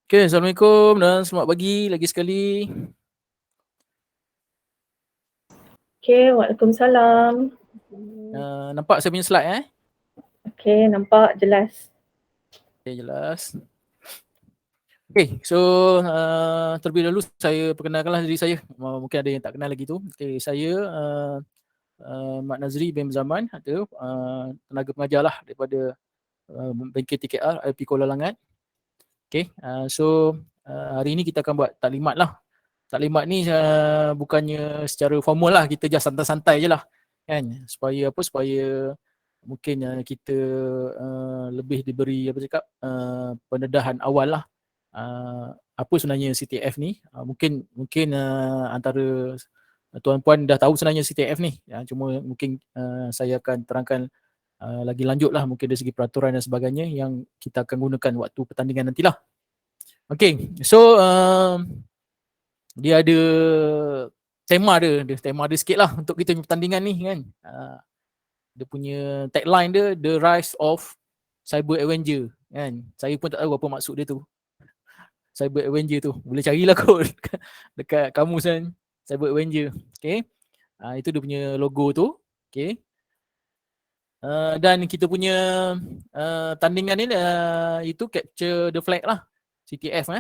Okay, Assalamualaikum dan selamat pagi lagi sekali. Okay, Waalaikumsalam. Nampak saya punya slide Okay, nampak jelas. Okay, jelas. Okay, so terlebih dahulu saya perkenalkanlah diri saya. Mungkin ada yang tak kenal lagi tu. Okay, saya Mak Nazri bin Zaman, tenaga pengajar lah daripada bengkel TKR IP Kuala Langat. Okay, so hari ini kita akan buat taklimat lah. Taklimat ni bukannya secara formal lah, kita just santai-santai je lah kan, supaya mungkin kita lebih diberi pendedahan awal lah apa sebenarnya CTF ni. Mungkin antara tuan-puan dah tahu sebenarnya CTF ni, cuma mungkin saya akan terangkan lagi lanjut lah, mungkin dari segi peraturan dan sebagainya yang kita akan gunakan waktu pertandingan nantilah. Okay, so dia ada tema dia sikit lah untuk kita punya pertandingan ni kan. Dia punya tagline dia, The Rise of Cyber Avenger kan. Saya pun tak tahu apa maksud dia tu, Cyber Avenger tu. Boleh carilah kot dekat kamus kan, Cyber Avenger. Okay, itu dia punya logo tu. Okay, dan kita punya tandingan ni itu capture the flag lah, CTF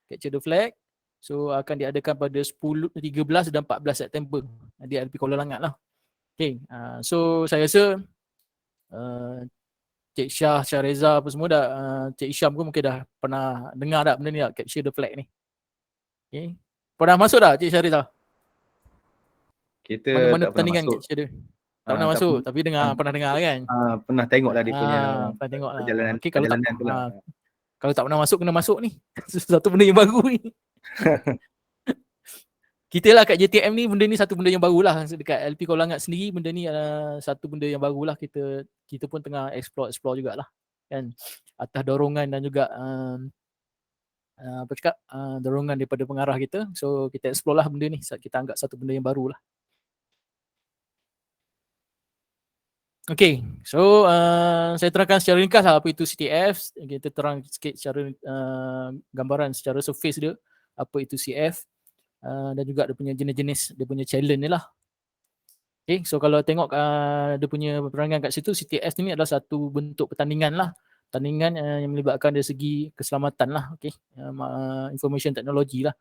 capture the flag. So akan diadakan pada 10, 13 dan 14 September di LP Kuala Langat lah. Okay, so saya rasa Cik Syah Reza apa semua dah, Cik Isyam pun mungkin dah pernah dengar tak benda ni tak, capture the flag ni. Okay, pernah masuk tak Cik Syah Reza? Kita Mana-mana tak pernah pertandingan masuk. capture dia? Tak pernah masuk, tapi pernah dengar kan? Pernah tengok lah dia punya pernah tengok lah. perjalanan, Okay, perjalanan tu lah. Kalau tak pernah masuk, kena masuk ni. Satu benda yang baru ni. Kita lah kat JTM ni, benda ni satu benda yang baru lah. Dekat LP Kuala Langat sendiri, benda ni satu benda yang baru lah. Kita pun tengah explore jugalah kan. Atas dorongan dan juga dorongan daripada pengarah kita. So kita explore lah benda ni. Kita anggap satu benda yang baru lah. Okay, so saya terangkan secara ringkas lah apa itu CTF. Kita terang sikit secara gambaran secara surface dia, apa itu CF, dan juga dia punya jenis-jenis, dia punya challenge ni lah. Okay, so kalau tengok dia punya perangan kat situ, CTF ni adalah satu bentuk pertandingan lah. Pertandingan yang melibatkan dari segi keselamatan lah, okay, information technology lah.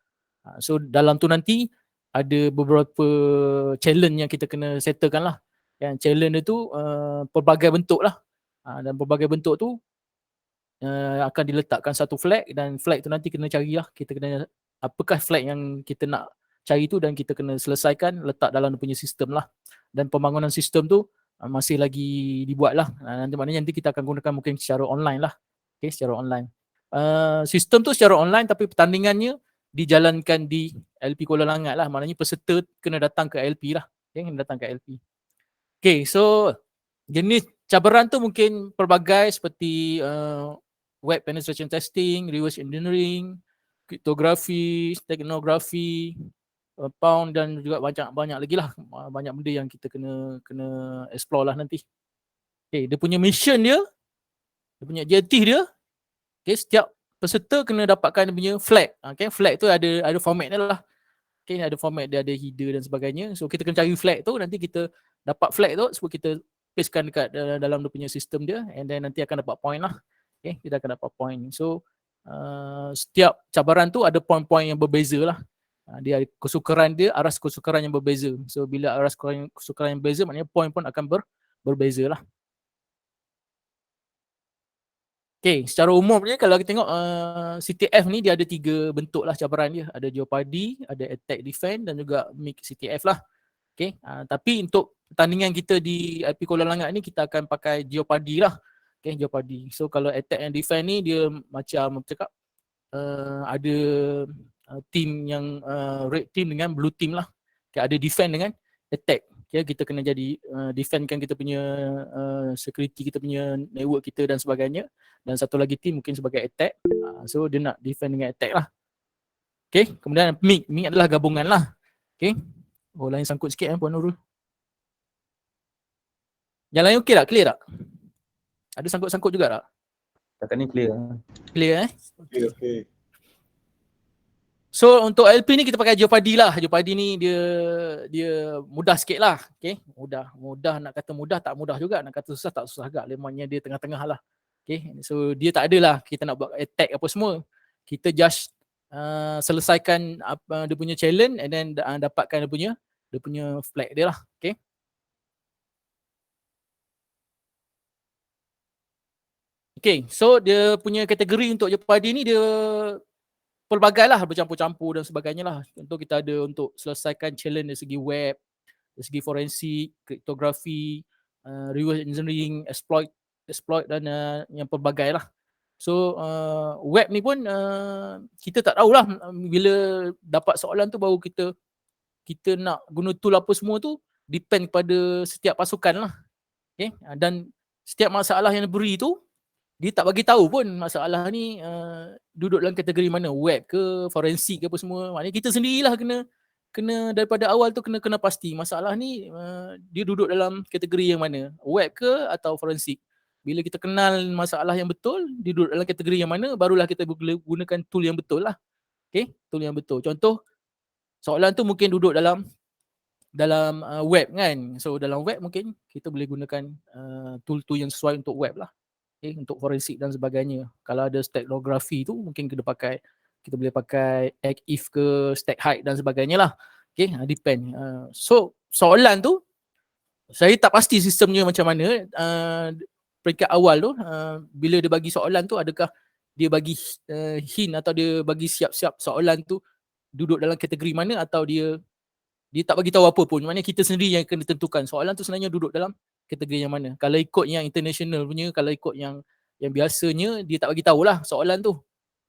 So dalam tu nanti ada beberapa challenge yang kita kena settlekan lah. Yang challenge dia tu pelbagai bentuk lah. Dan pelbagai bentuk tu akan diletakkan satu flag, dan flag tu nanti kena carilah. Kita kena apakah flag yang kita nak cari tu, dan kita kena selesaikan, letak dalam punya sistem lah. Dan pembangunan sistem tu masih lagi dibuat lah. Nanti kita akan gunakan mungkin secara online lah. Okay, secara online. Sistem tu secara online, tapi pertandingannya dijalankan di LP Kuala Langat lah. Maknanya peserta kena datang ke LP lah. Okay, kena datang ke LP. Okay, so jenis cabaran tu mungkin pelbagai, seperti web penetration testing, reverse engineering, kriptografi, teknografi, pound, dan juga banyak lagi lah. Banyak benda yang kita kena explore lah nanti. Okay, dia punya mission dia punya objektif dia, okay, setiap peserta kena dapatkan dia punya flag. Okay, flag tu ada format dia lah. Okay, ada format dia, ada header dan sebagainya. So kita kena cari flag tu, nanti kita dapat flag tu sebab kita pastekan dekat dalam dia punya sistem dia, and then nanti akan dapat point lah. Okay, kita akan dapat point. So setiap cabaran tu ada point-point yang berbeza lah. Dia ada kesukaran dia, aras kesukaran yang berbeza. So bila aras kesukaran yang berbeza, maknanya point pun akan berbeza lah. Okay, secara umumnya kalau kita tengok CTF ni dia ada 3 bentuk lah cabaran dia. Ada Jeopardy, ada Attack Defend, dan juga Mix CTF lah. Okay, tapi untuk pertandingan kita di IP Kuala Langat ni, kita akan pakai Jeopardy lah. Okay, Jeopardy. So kalau Attack and Defend ni dia macam cakap ada team yang red team dengan blue team lah. Okay, ada defend dengan attack. Okay, kita kena jadi defendkan kita punya security, kita punya network kita dan sebagainya. Dan satu lagi team mungkin sebagai attack. So dia nak defend dengan attack lah. Okay, kemudian MIG adalah gabungan lah. Okay, lain sangkut sikit Puan Nurul. Yang lain okey tak? Clear tak? Ada sangkut-sangkut juga tak? Setakat ni clear. Clear Okay. So untuk LP ni kita pakai Jeopardy lah. Jeopardy ni dia mudah sikit lah. Okay, mudah nak kata mudah tak mudah juga, nak kata susah tak susah agak. Lemahnya dia tengah-tengah lah. Okay, so dia tak adalah kita nak buat attack apa semua. Kita just selesaikan dia punya challenge and then dapatkan dia punya flag dia lah. Okay. Okay, so dia punya kategori untuk Jeopardy ni dia pelbagai lah, bercampur-campur dan sebagainya lah. Contoh kita ada untuk selesaikan challenge dari segi web, dari segi forensik, kriptografi, reverse engineering, exploit dan yang pelbagai lah. So web ni pun kita tak tahulah bila dapat soalan tu baru kita nak guna tool apa semua tu depend kepada setiap pasukan lah. Okay? Dan setiap masalah yang diberi tu dia tak bagi tahu pun masalah ni duduk dalam kategori mana, web ke, forensik ke apa semua. Maknanya kita sendirilah kena daripada awal tu kena pasti masalah ni dia duduk dalam kategori yang mana, web ke atau forensik. Bila kita kenal masalah yang betul, dia duduk dalam kategori yang mana, barulah kita boleh gunakan tool yang betul lah. Okay, tool yang betul. Contoh soalan tu mungkin duduk dalam web kan. So dalam web mungkin kita boleh gunakan tool-tool yang sesuai untuk web lah. Okay, untuk forensik dan sebagainya. Kalau ada stackografi tu mungkin kita boleh pakai ACIF ke, stack height dan sebagainya lah. Okay, depend. So soalan tu saya tak pasti sistemnya macam mana. Peringkat awal tu bila dia bagi soalan tu, adakah dia bagi hint atau dia bagi siap-siap soalan tu duduk dalam kategori mana, atau dia tak bagi tahu apa pun. Maknanya kita sendiri yang kena tentukan soalan tu sebenarnya duduk dalam kategori yang mana. Kalau ikut yang international punya, kalau ikut yang biasanya, dia tak bagi tahulah soalan tu.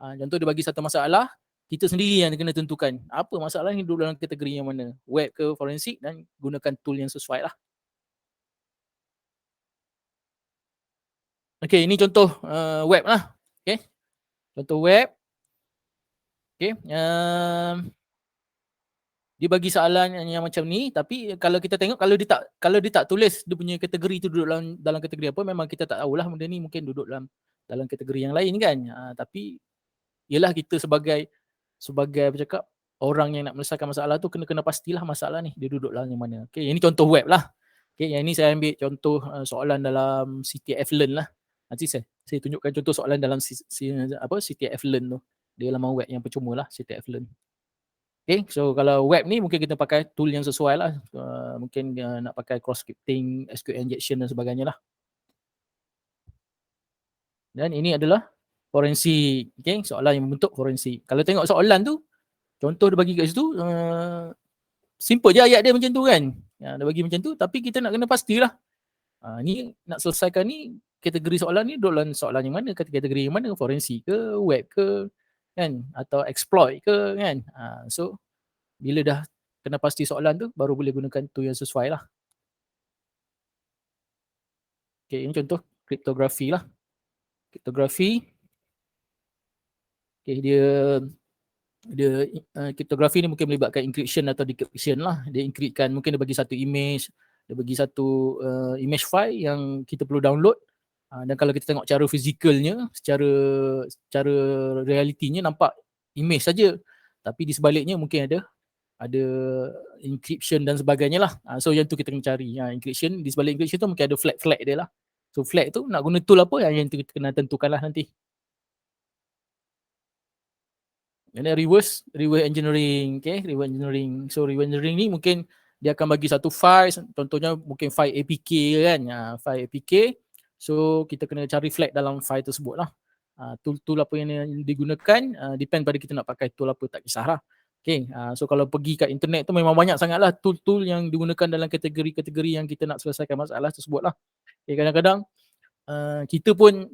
Contoh dia bagi satu masalah, kita sendiri yang kena tentukan apa masalah ni duduk dalam kategori yang mana, web ke forensik, dan gunakan tool yang sesuai lah. Okay, ini contoh web lah. Okay, contoh web. Okay, dia bagi soalan yang macam ni, tapi kalau kita tengok kalau dia tak tulis dia punya kategori tu duduk dalam kategori apa, memang kita tak tahulah benda ni mungkin duduk dalam kategori yang lain kan. Tapi ialah kita sebagai apa cakap, orang yang nak menyelesaikan masalah tu kena pastilah masalah ni dia duduk dalam yang mana. Okey, ini contoh web lah. Okey, yang ni saya ambil contoh soalan dalam CTF Learn lah. Nanti saya tunjukkan contoh soalan dalam CTF Learn tu. Dia laman web yang percuma lah, CTF Learn. Okay, so kalau web ni mungkin kita pakai tool yang sesuai lah. Mungkin nak pakai cross scripting, SQL injection dan sebagainya lah. Dan ini adalah forensik. Okay, soalan yang membentuk forensik. Kalau tengok soalan tu, contoh dia bagi kat situ, simple je ayat dia macam tu kan. Dia bagi macam tu, tapi kita nak kena pastilah. Ni nak selesaikan ni, kategori soalan ni dalam soalan yang mana, kategori yang mana, forensik ke, web ke, kan, atau exploit ke kan. So bila dah kena pasti soalan tu, baru boleh gunakan tool yang sesuai lah. Okay, ini contoh kriptografi lah. Kriptografi, okay, dia kriptografi ni mungkin melibatkan encryption atau decryption lah. Dia encryptkan, mungkin dia bagi satu image, dia bagi satu image file yang kita perlu download. Dan kalau kita tengok cara fizikalnya, secara realitinya nampak image saja, tapi di sebaliknya mungkin ada encryption dan sebagainya lah. So yang tu kita kena cari. Encryption, di sebalik encryption tu mungkin ada flag dia lah. So flag tu nak guna tool apa, yang tu kita kena tentukan lah nanti. And then reverse engineering. Okay, reverse engineering. So reverse engineering ni mungkin dia akan bagi satu file, contohnya mungkin file APK kan. File APK. So kita kena cari flag dalam file tersebut lah. Tool apa yang digunakan, depend pada kita nak pakai tool apa, tak kisah lah. Okay, so kalau pergi kat internet tu memang banyak sangatlah tool-tool yang digunakan dalam kategori-kategori yang kita nak selesaikan masalah tersebut lah. Okay, kadang-kadang kita pun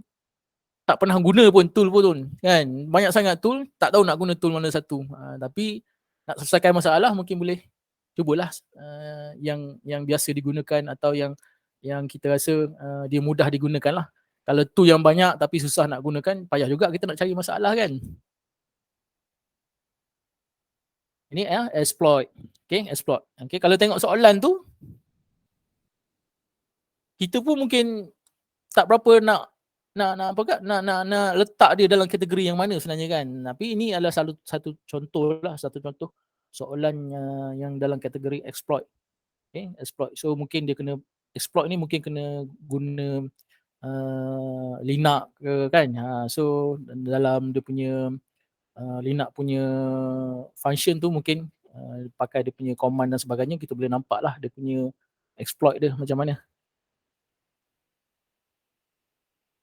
tak pernah guna pun tool pun kan. Banyak sangat tool, tak tahu nak guna tool mana satu. Tapi nak selesaikan masalah mungkin boleh cubalah yang biasa digunakan atau yang kita rasa dia mudah digunakan lah. Kalau tool yang banyak tapi susah nak gunakan, payah juga kita nak cari masalah kan. Ini exploit. Okay, exploit. Okay, kalau tengok soalan tu, kita pun mungkin tak berapa nak apa kat, nak letak dia dalam kategori yang mana sebenarnya kan. Tapi ini adalah satu contoh soalan yang dalam kategori exploit. Okay, exploit. So mungkin dia kena exploit ni mungkin kena guna Linux ke kan. So dalam dia punya Linux punya function tu mungkin pakai dia punya command dan sebagainya, kita boleh nampak lah dia punya exploit dia macam mana.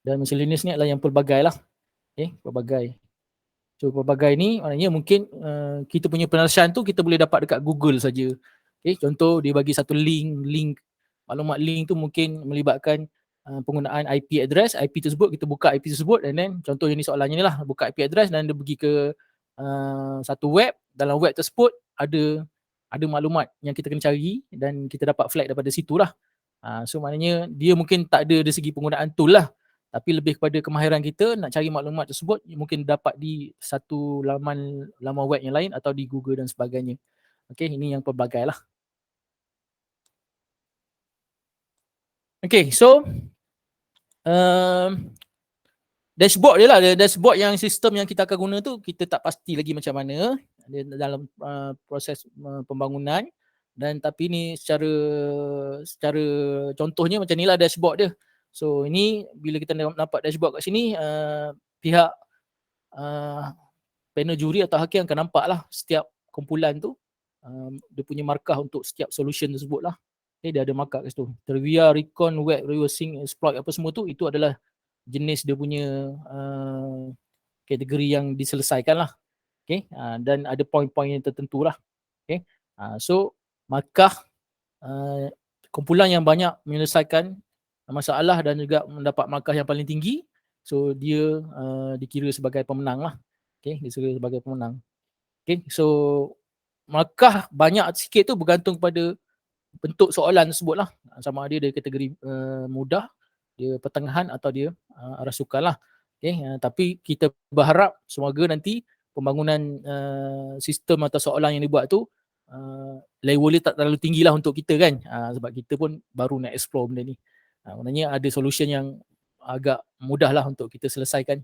Dan miscellaneous ni adalah yang pelbagai lah. Okay, pelbagai. So pelbagai ni maknanya mungkin kita punya penelitian tu kita boleh dapat dekat Google saja. Okay, contoh dia bagi satu link, maklumat link tu mungkin melibatkan penggunaan IP address, IP tersebut kita buka IP tersebut and then contoh yang ni soalannya ni lah, buka IP address dan dia pergi ke satu web, dalam web tersebut ada maklumat yang kita kena cari dan kita dapat flag daripada situ lah. So maknanya dia mungkin tak ada dari segi penggunaan tool lah, tapi lebih kepada kemahiran kita nak cari maklumat tersebut mungkin dapat di satu laman web yang lain atau di Google dan sebagainya. Okay, ini yang pelbagai lah. Okay, so dashboard dia lah, dashboard yang sistem yang kita akan guna tu kita tak pasti lagi macam mana dia dalam proses pembangunan, dan tapi ni secara contohnya macam ni lah dashboard dia. So ini bila kita nampak dashboard kat sini, pihak panel juri atau hakim akan nampak lah setiap kumpulan tu dia punya markah untuk setiap solution tersebut lah. Okay, dia ada markah kat situ. Trivia, recon, web, reversing, exploit apa semua tu, itu adalah jenis dia punya kategori yang diselesaikan lah. Okay, dan ada poin-poin yang tertentu lah. Okay, so markah kumpulan yang banyak menyelesaikan masalah dan juga mendapat markah yang paling tinggi, so dia dikira sebagai pemenang lah. Okay, dikira sebagai pemenang. Okay, so markah banyak sikit tu bergantung pada bentuk soalan tersebut lah, sama ada dia kategori mudah, dia pertengahan atau dia arah sukan lah. Okay, tapi kita berharap semoga nanti pembangunan sistem atau soalan yang dibuat tu level dia tak terlalu tinggi lah untuk kita kan, sebab kita pun baru nak explore benda ni. Maknanya ada solution yang agak mudah lah untuk kita selesaikan.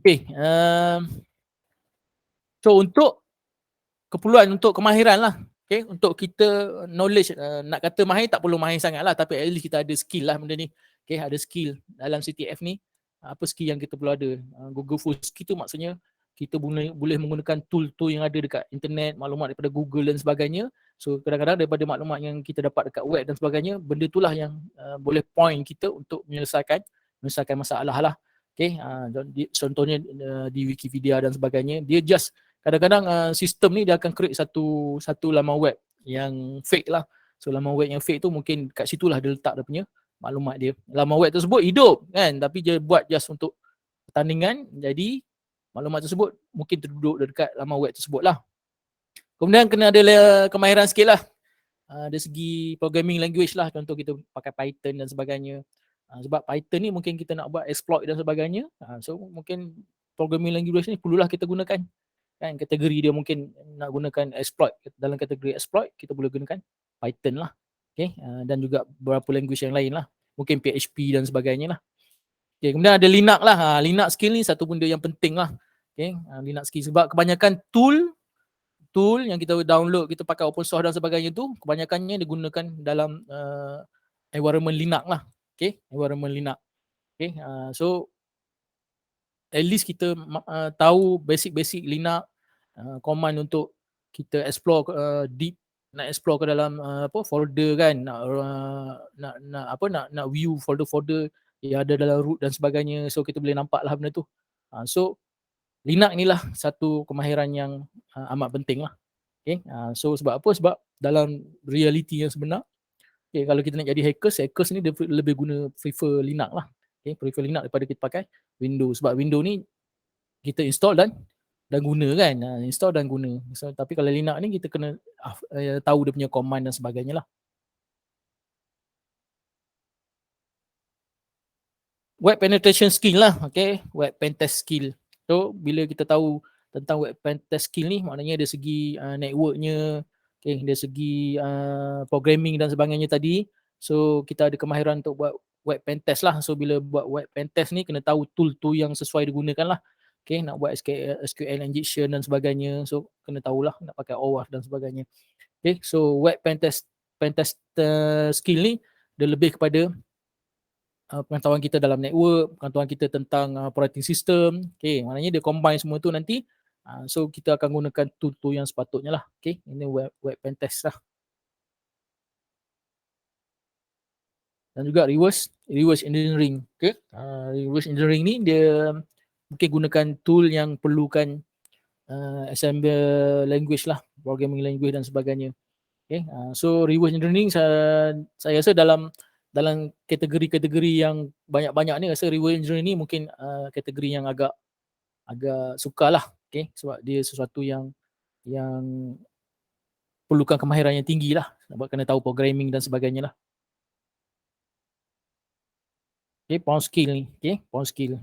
Okay, so untuk keperluan untuk kemahiran lah. Okay, untuk kita knowledge, nak kata mahir tak perlu mahir sangat lah, tapi at least kita ada skill lah benda ni. Okay, ada skill dalam CTF ni. Apa skill yang kita perlu ada? Google Full Skill tu maksudnya kita boleh menggunakan tool-tool yang ada dekat internet, maklumat daripada Google dan sebagainya. So kadang-kadang daripada maklumat yang kita dapat dekat web dan sebagainya, benda itulah yang boleh point kita untuk menyelesaikan masalah lah. Okay, contohnya di Wikipedia dan sebagainya, dia just kadang-kadang sistem ni dia akan create satu laman web yang fake lah. So laman web yang fake tu mungkin kat situlah dia letak dia punya maklumat dia. Laman web tersebut hidup kan, tapi dia buat just untuk pertandingan, jadi maklumat tersebut mungkin terduduk dekat laman web tersebut lah. Kemudian kena ada kemahiran sikit lah dari segi programming language lah, contoh kita pakai Python dan sebagainya. Sebab Python ni mungkin kita nak buat exploit dan sebagainya, so mungkin programming language ni perlulah kita gunakan kan. Kategori dia mungkin nak gunakan exploit, dalam kategori exploit kita boleh gunakan Python lah. Okay, dan juga beberapa language yang lain lah, mungkin PHP dan sebagainya lah. Okay, kemudian ada Linux lah. Linux skill ni satu benda yang penting lah. Okay, Linux skill sebab kebanyakan tool yang kita download, kita pakai open source dan sebagainya tu kebanyakannya digunakan dalam environment Linux lah. Okay, environment Linux. Okay, so at least kita tahu basic Linux, command untuk kita explore deep, nak explore ke dalam folder kan, nak view folder yang ada dalam root dan sebagainya, so kita boleh nampak lah benda tu. So Linux ni lah satu kemahiran yang amat penting lah. Okay, so sebab apa? Sebab dalam reality yang sebenar, okay, kalau kita nak jadi hackers ni dia lebih prefer Linux lah. Okay, prefer Linux daripada kita pakai Windows, sebab Windows ni kita install dan guna kan, install dan guna. So, tapi kalau Linux ni kita kena tahu dia punya command dan sebagainya lah. Web penetration skill lah, okay, web pentest skill. So bila kita tahu tentang web pentest skill ni, maknanya dari segi networknya, Okay, dari segi programming dan sebagainya tadi. So kita ada kemahiran untuk buat web pen test lah. So bila buat web pen test ni kena tahu tool tu yang sesuai digunakan lah. Okay, nak buat SQL injection dan sebagainya. So kena tahulah nak pakai OAuth dan sebagainya. Okay, so web pen test skill ni dia lebih kepada pengetahuan kita dalam network, pengetahuan kita tentang operating system. Okay, maknanya dia combine semua tu nanti. So kita akan gunakan tool yang sepatutnya lah. Okay, ini web pen test lah. Dan juga reverse engineering. Okay, reverse engineering ni dia mungkin gunakan tool yang perlukan assembly language lah, programming language dan sebagainya. Okay, so reverse engineering saya rasa dalam kategori-kategori yang banyak-banyak ni, rasa reverse engineering ni mungkin kategori yang agak sukarlah. Okay, sebab dia sesuatu yang perlukan kemahiran yang tinggi lah, sebab kena tahu programming dan sebagainya lah. Okay, pound skill ni. Okay, pound skill.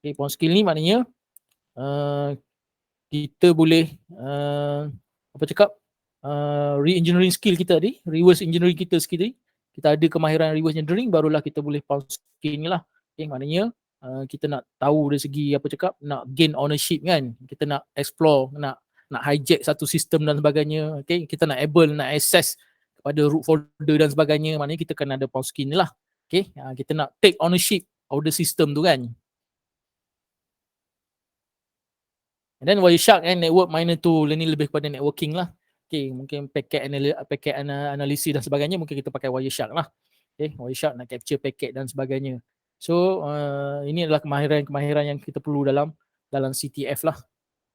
Okay, pound skill ni maknanya kita boleh re-engineering skill kita tadi, reverse engineering kita sendiri. Kita ada kemahiran reverse engineering, barulah kita boleh pound skill ni lah. Okay, maknanya kita nak tahu dari segi nak gain ownership kan. Kita nak explore, nak hijack satu sistem dan sebagainya. Okay, kita nak access kepada root folder dan sebagainya. Maknanya kita kena ada pound skill ni lah. Okay, kita nak take ownership of the system tu kan. And then Wireshark and network miner tool ni lebih kepada networking lah. Okay, mungkin packet analisis dan sebagainya mungkin kita pakai Wireshark lah. Okay, Wireshark nak capture packet dan sebagainya. So ini adalah kemahiran yang kita perlu dalam CTF lah.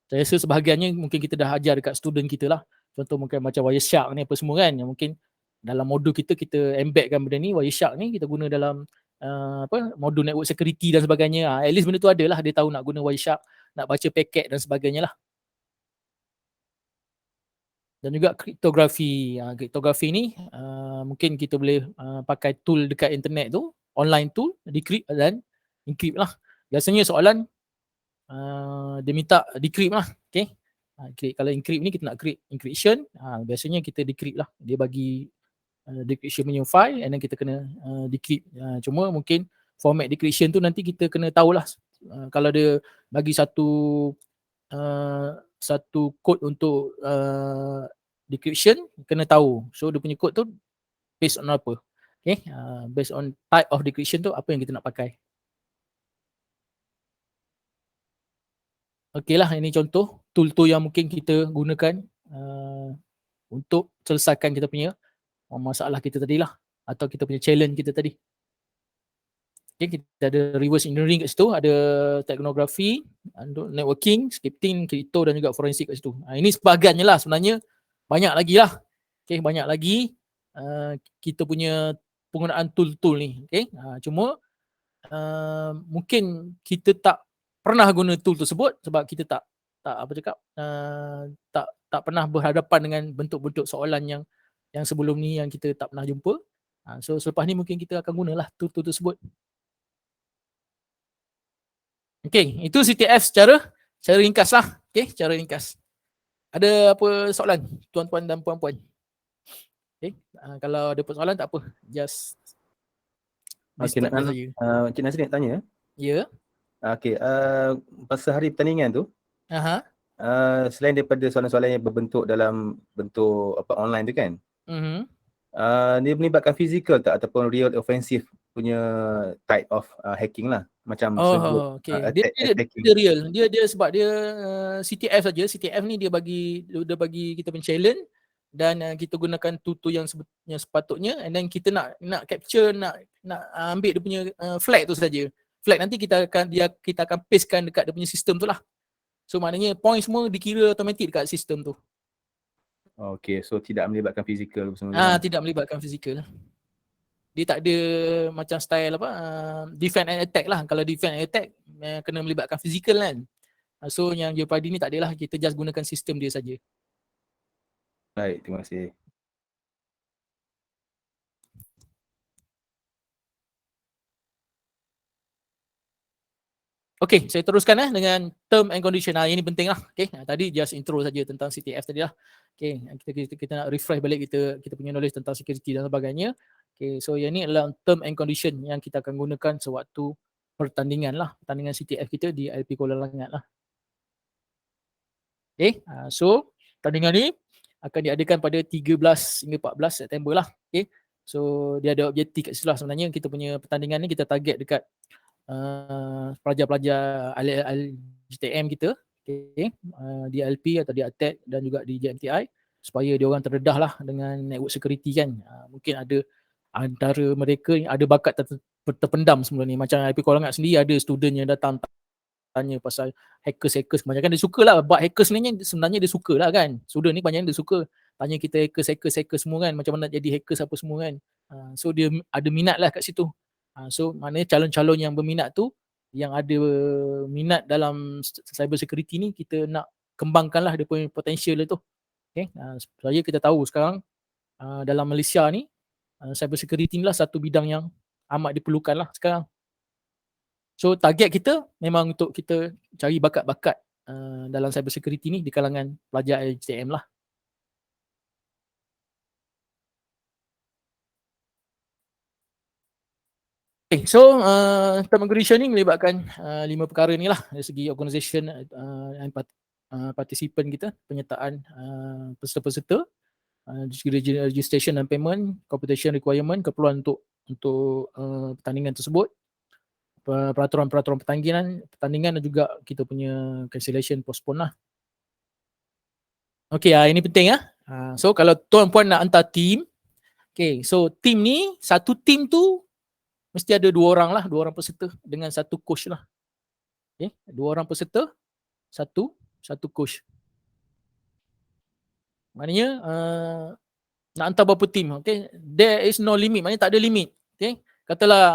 Saya rasa sebahagiannya mungkin kita dah ajar dekat student kita lah. Contoh mungkin macam Wireshark ni apa semua kan, yang mungkin dalam modul kita embedkan benda ni. Wireshark ni kita guna dalam modul network security dan sebagainya. At least benda tu ada lah, dia tahu nak guna Wireshark, nak baca paket dan sebagainya lah. Dan juga kriptografi. Kriptografi ni mungkin kita boleh pakai tool dekat internet tu, online tool, decrypt dan encrypt lah. Biasanya soalan dia minta decrypt lah. Okay, kalau encrypt ni kita nak create encryption, biasanya kita decrypt lah. Dia bagi decryption punya file and then kita kena decrypt. Cuma mungkin format decryption tu nanti kita kena tahulah. Kalau dia bagi satu kod untuk decryption, kena tahu. So dia punya kod tu based on apa? Okay, based on type of decryption tu apa yang kita nak pakai. Okay lah, ini contoh tool yang mungkin kita gunakan untuk selesaikan kita punya masalah kita tadi lah, atau kita punya challenge kita tadi. Okay, kita ada reverse engineering kat situ, ada teknografi, networking, scripting, crypto dan juga forensik kat situ. Ini sebahagiannya lah, sebenarnya banyak lagi lah. Okay, banyak lagi kita punya penggunaan tool ni. Okay, cuma mungkin kita tak pernah guna tool tersebut sebab kita tak pernah berhadapan dengan bentuk-bentuk soalan yang sebelum ni yang kita tak pernah jumpa. So selepas ni mungkin kita akan gunalah tool tersebut. Okay, itu CTF secara ringkas lah. Okay, secara ringkas. Ada apa soalan tuan-tuan dan puan-puan? Okay, kalau ada soalan tak apa, just Encik Nasri nak tanya. Ya. Okey, pasal hari pertandingan tu, selain daripada soalan-soalan yang berbentuk dalam bentuk online tu kan, dia melibatkan fizikal tak ataupun real offensive punya type of hacking lah, macam okay. Dia real. Dia sebab dia CTF saja. CTF ni dia bagi kita punya challenge dan kita gunakan tool yang sepatutnya, and then kita nak capture, nak ambil dia punya flag tu saja. Flag nanti kita akan pastekan dekat dia punya sistem tu lah. So maknanya point semua dikira automatik dekat sistem tu. Okay, so tidak melibatkan fizikal semua. Tidak melibatkan fizikal. Dia tak ada macam style defend and attack lah. Kalau defend and attack kena melibatkan fizikal kan. So yang Jeopardy ni tak adalah, kita just gunakan sistem dia saja. Baik, terima kasih. Okay, saya teruskan dengan term and condition. Ini penting lah. Okay, tadi just intro saja tentang CTF tadi lah. Okay, kita nak refresh balik kita punya knowledge tentang security dan sebagainya. Okay, so yang ni adalah term and condition yang kita akan gunakan sewaktu pertandingan lah, pertandingan CTF kita di LP Kuala Langat lah. Okay, so pertandingan ni akan diadakan pada 13 hingga 14 September lah. Okay, so dia ada objektif kat situ lah. Sebenarnya kita punya pertandingan ni kita target dekat pelajar-pelajar GTM kita, okay, di LP atau di ATEC dan juga di JMTI, supaya dia orang terdedah lah dengan network security kan. Mungkin ada antara mereka yang ada bakat terpendam sebelum ni. Macam LP Kuala Langat sendiri ada student yang datang tanya pasal hackers. Kebanyakan dia suka lah buat hackers ni, sebenarnya dia suka lah kan. Student ni kebanyakan dia suka tanya kita hackers semua kan, macam mana nak jadi hackers apa semua kan. So dia ada minat lah kat situ. So maknanya calon-calon yang berminat tu, yang ada minat dalam cyber security ni, kita nak kembangkanlah dia punya potential tu. Okay, supaya kita tahu sekarang dalam Malaysia ni cyber security ni lah satu bidang yang amat diperlukan lah sekarang. So target kita memang untuk kita cari bakat-bakat dalam cyber security ni di kalangan pelajar LGTM lah. Okay, so term and condition ni melibatkan 5 perkara ni lah dari segi organisation and participant kita, penyertaan peserta-peserta, registration dan payment, competition requirement, keperluan untuk pertandingan tersebut, peraturan-peraturan pertandingan dan juga kita punya cancellation, postpone lah. Okay, ini penting lah. So kalau tuan-puan nak hantar team, okay, so team ni, satu team tu mesti ada 2 orang lah, 2 orang peserta dengan 1 coach lah. Okay, 2 orang peserta, satu coach. Maknanya nak hantar berapa team, okay? There is no limit, maknanya tak ada limit. Okay, katalah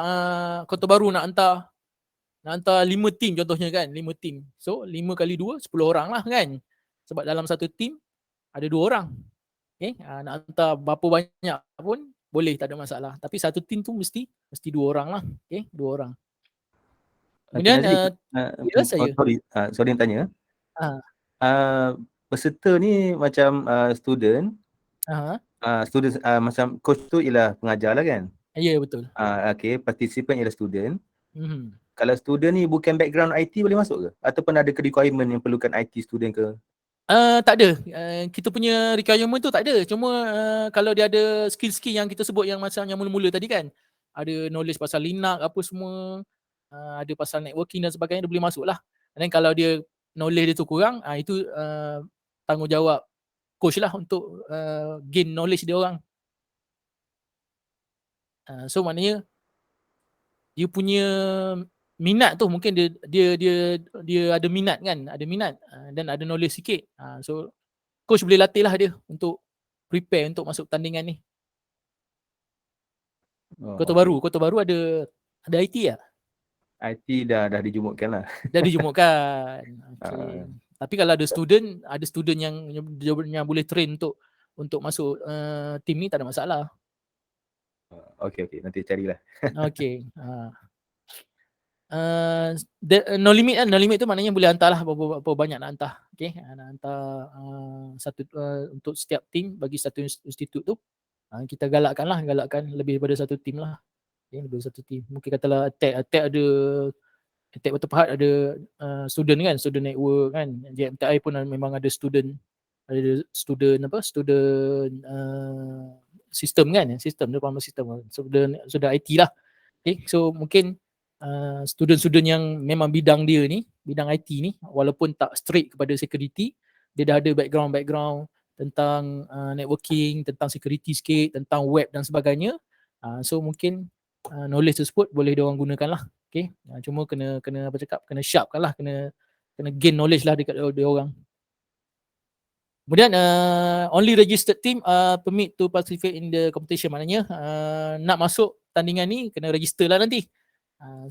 Kota Baru nak hantar 5 team contohnya kan, 5 team. So 5 kali 2, 10 orang lah kan. Sebab dalam satu team ada 2 orang. Okay, nak hantar berapa banyak pun boleh, tak ada masalah. Tapi satu team tu mesti 2 orang lah. Okay, 2 orang. Kemudian sorry nak tanya. Peserta ni macam student. Student macam coach tu ialah pengajar lah kan? Ya, betul. Okay, participant ialah student. Kalau student ni bukan background IT boleh masuk ke? Ataupun ada requirement yang perlukan IT student ke? Tak ada. Kita punya requirement tu tak ada. Cuma kalau dia ada skill-skill yang kita sebut yang macam yang mula-mula tadi kan, ada knowledge pasal Linux apa semua, ada pasal networking dan sebagainya, dia boleh masuk lah. Dan kalau dia knowledge dia tu kurang, itu tanggungjawab coach lah untuk gain knowledge dia orang. So maknanya dia punya minat tu, mungkin dia ada minat kan, ada minat dan ada knowledge sikit. So coach boleh latih lah dia untuk prepare untuk masuk pertandingan ni. Kota Baru ada IT lah. IT dah dijumukkan lah. Dah dijumukkan. Okay. Tapi kalau ada student yang boleh train untuk masuk team ni, tak ada masalah. Okay, nanti carilah. Okay. No limit tu maknanya boleh hantar lah berapa banyak nak hantar. Okay, nak hantar satu untuk setiap team bagi satu institut tu. Kita galakkan lebih daripada satu team lah. Okay, lebih daripada satu team. Mungkin katalah ATEC ada ATEC Batu Pahat ada student kan, student network kan. JMTI pun memang ada student sistem kan, sistem dia faham sistem. Sudah IT lah. Okay, so mungkin student-student yang memang bidang dia ni, bidang IT ni, walaupun tak straight kepada security, dia dah ada background tentang networking, tentang security sikit, tentang web dan sebagainya. So mungkin knowledge tersebut boleh dia orang gunakan lah. Okay, cuma kena kena sharpkan lah, kena gain knowledge lah dekat dia orang. Kemudian only registered team permit to participate in the competition. Maknanya nak masuk tandingan ni kena register lah nanti.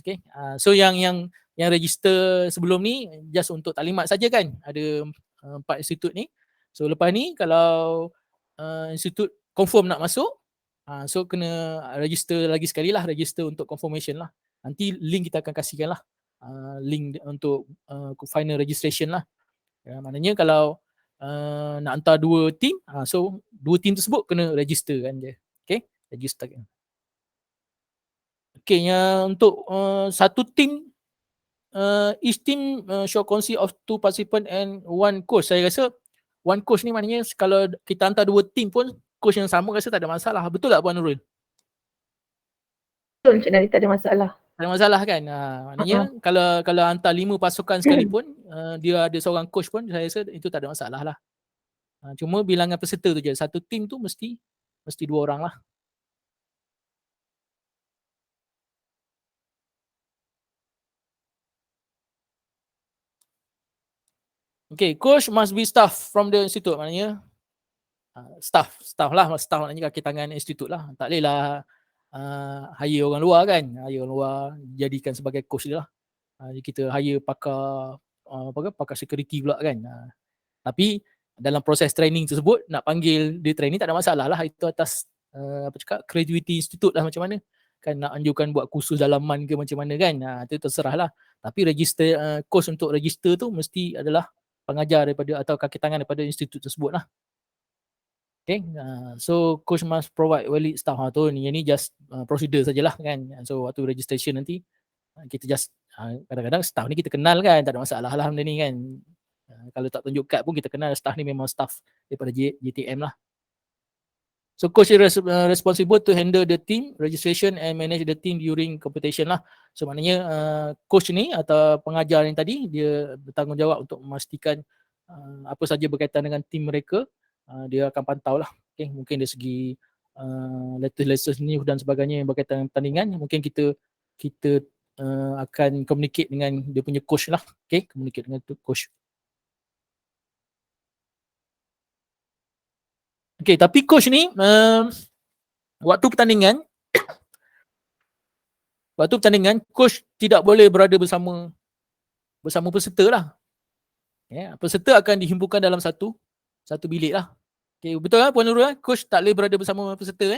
Okay, so yang register sebelum ni just untuk taklimat saja kan. Ada 4 institut ni. So lepas ni kalau institut confirm nak masuk, so kena register lagi sekali lah, register untuk confirmation lah. Nanti link kita akan kasihkan lah. link untuk final registration lah. Maknanya kalau nak hantar 2 team, so 2 team tersebut kena register kan dia. Okay, register kan. Okay, untuk satu team, each team shall consist of 2 participant and 1 coach. Saya rasa 1 coach ni maknanya kalau kita hantar 2 team pun coach yang sama rasa tak ada masalah. Betul tak Puan Nurul? Betul Cik Nadi, tak ada masalah. Tak ada masalah kan? Maknanya kalau hantar 5 pasukan sekalipun, dia ada seorang coach pun saya rasa itu tak ada masalah lah. Cuma bilangan peserta tu je. Satu team tu mesti 2 orang lah. Okay, coach must be staff from the institute. Maknanya staff maknanya kaki tangan institut lah. Tak boleh lah hire orang luar kan. Hire orang luar jadikan sebagai coach dia lah. Kita hire pakar pakar security pula kan. Tapi dalam proses training tersebut nak panggil dia training tak ada masalah lah. Itu atas creativity institute lah macam mana. Kan nak anjurkan buat kursus dalaman ke macam mana kan. Itu terserah lah. Tapi register coach untuk register tu mesti adalah pengajar daripada atau kaki tangan daripada institut tersebut lah. Okay, so coach must provide valid staff. Tu ni just prosedur sajalah kan. So waktu registration nanti kita just kadang-kadang staff ni kita kenal kan, tak ada masalah lah benda ni kan. Kalau tak tunjuk kad pun kita kenal staff ni memang staff daripada JTM lah. So coach is responsible to handle the team registration and manage the team during competition lah. So maknanya coach ni atau pengajar yang tadi dia bertanggungjawab untuk memastikan apa saja berkaitan dengan team mereka, dia akan pantau lah. Okay, mungkin dari segi latest news dan sebagainya yang berkaitan dengan pertandingan, mungkin kita akan communicate dengan dia punya coach lah. Okay, communicate dengan coach. Okay, tapi coach ni waktu pertandingan coach tidak boleh berada bersama peserta lah. Peserta akan dihimpunkan dalam satu bilik lah. Okay, betul lah Puan Nurul, coach tak boleh berada bersama peserta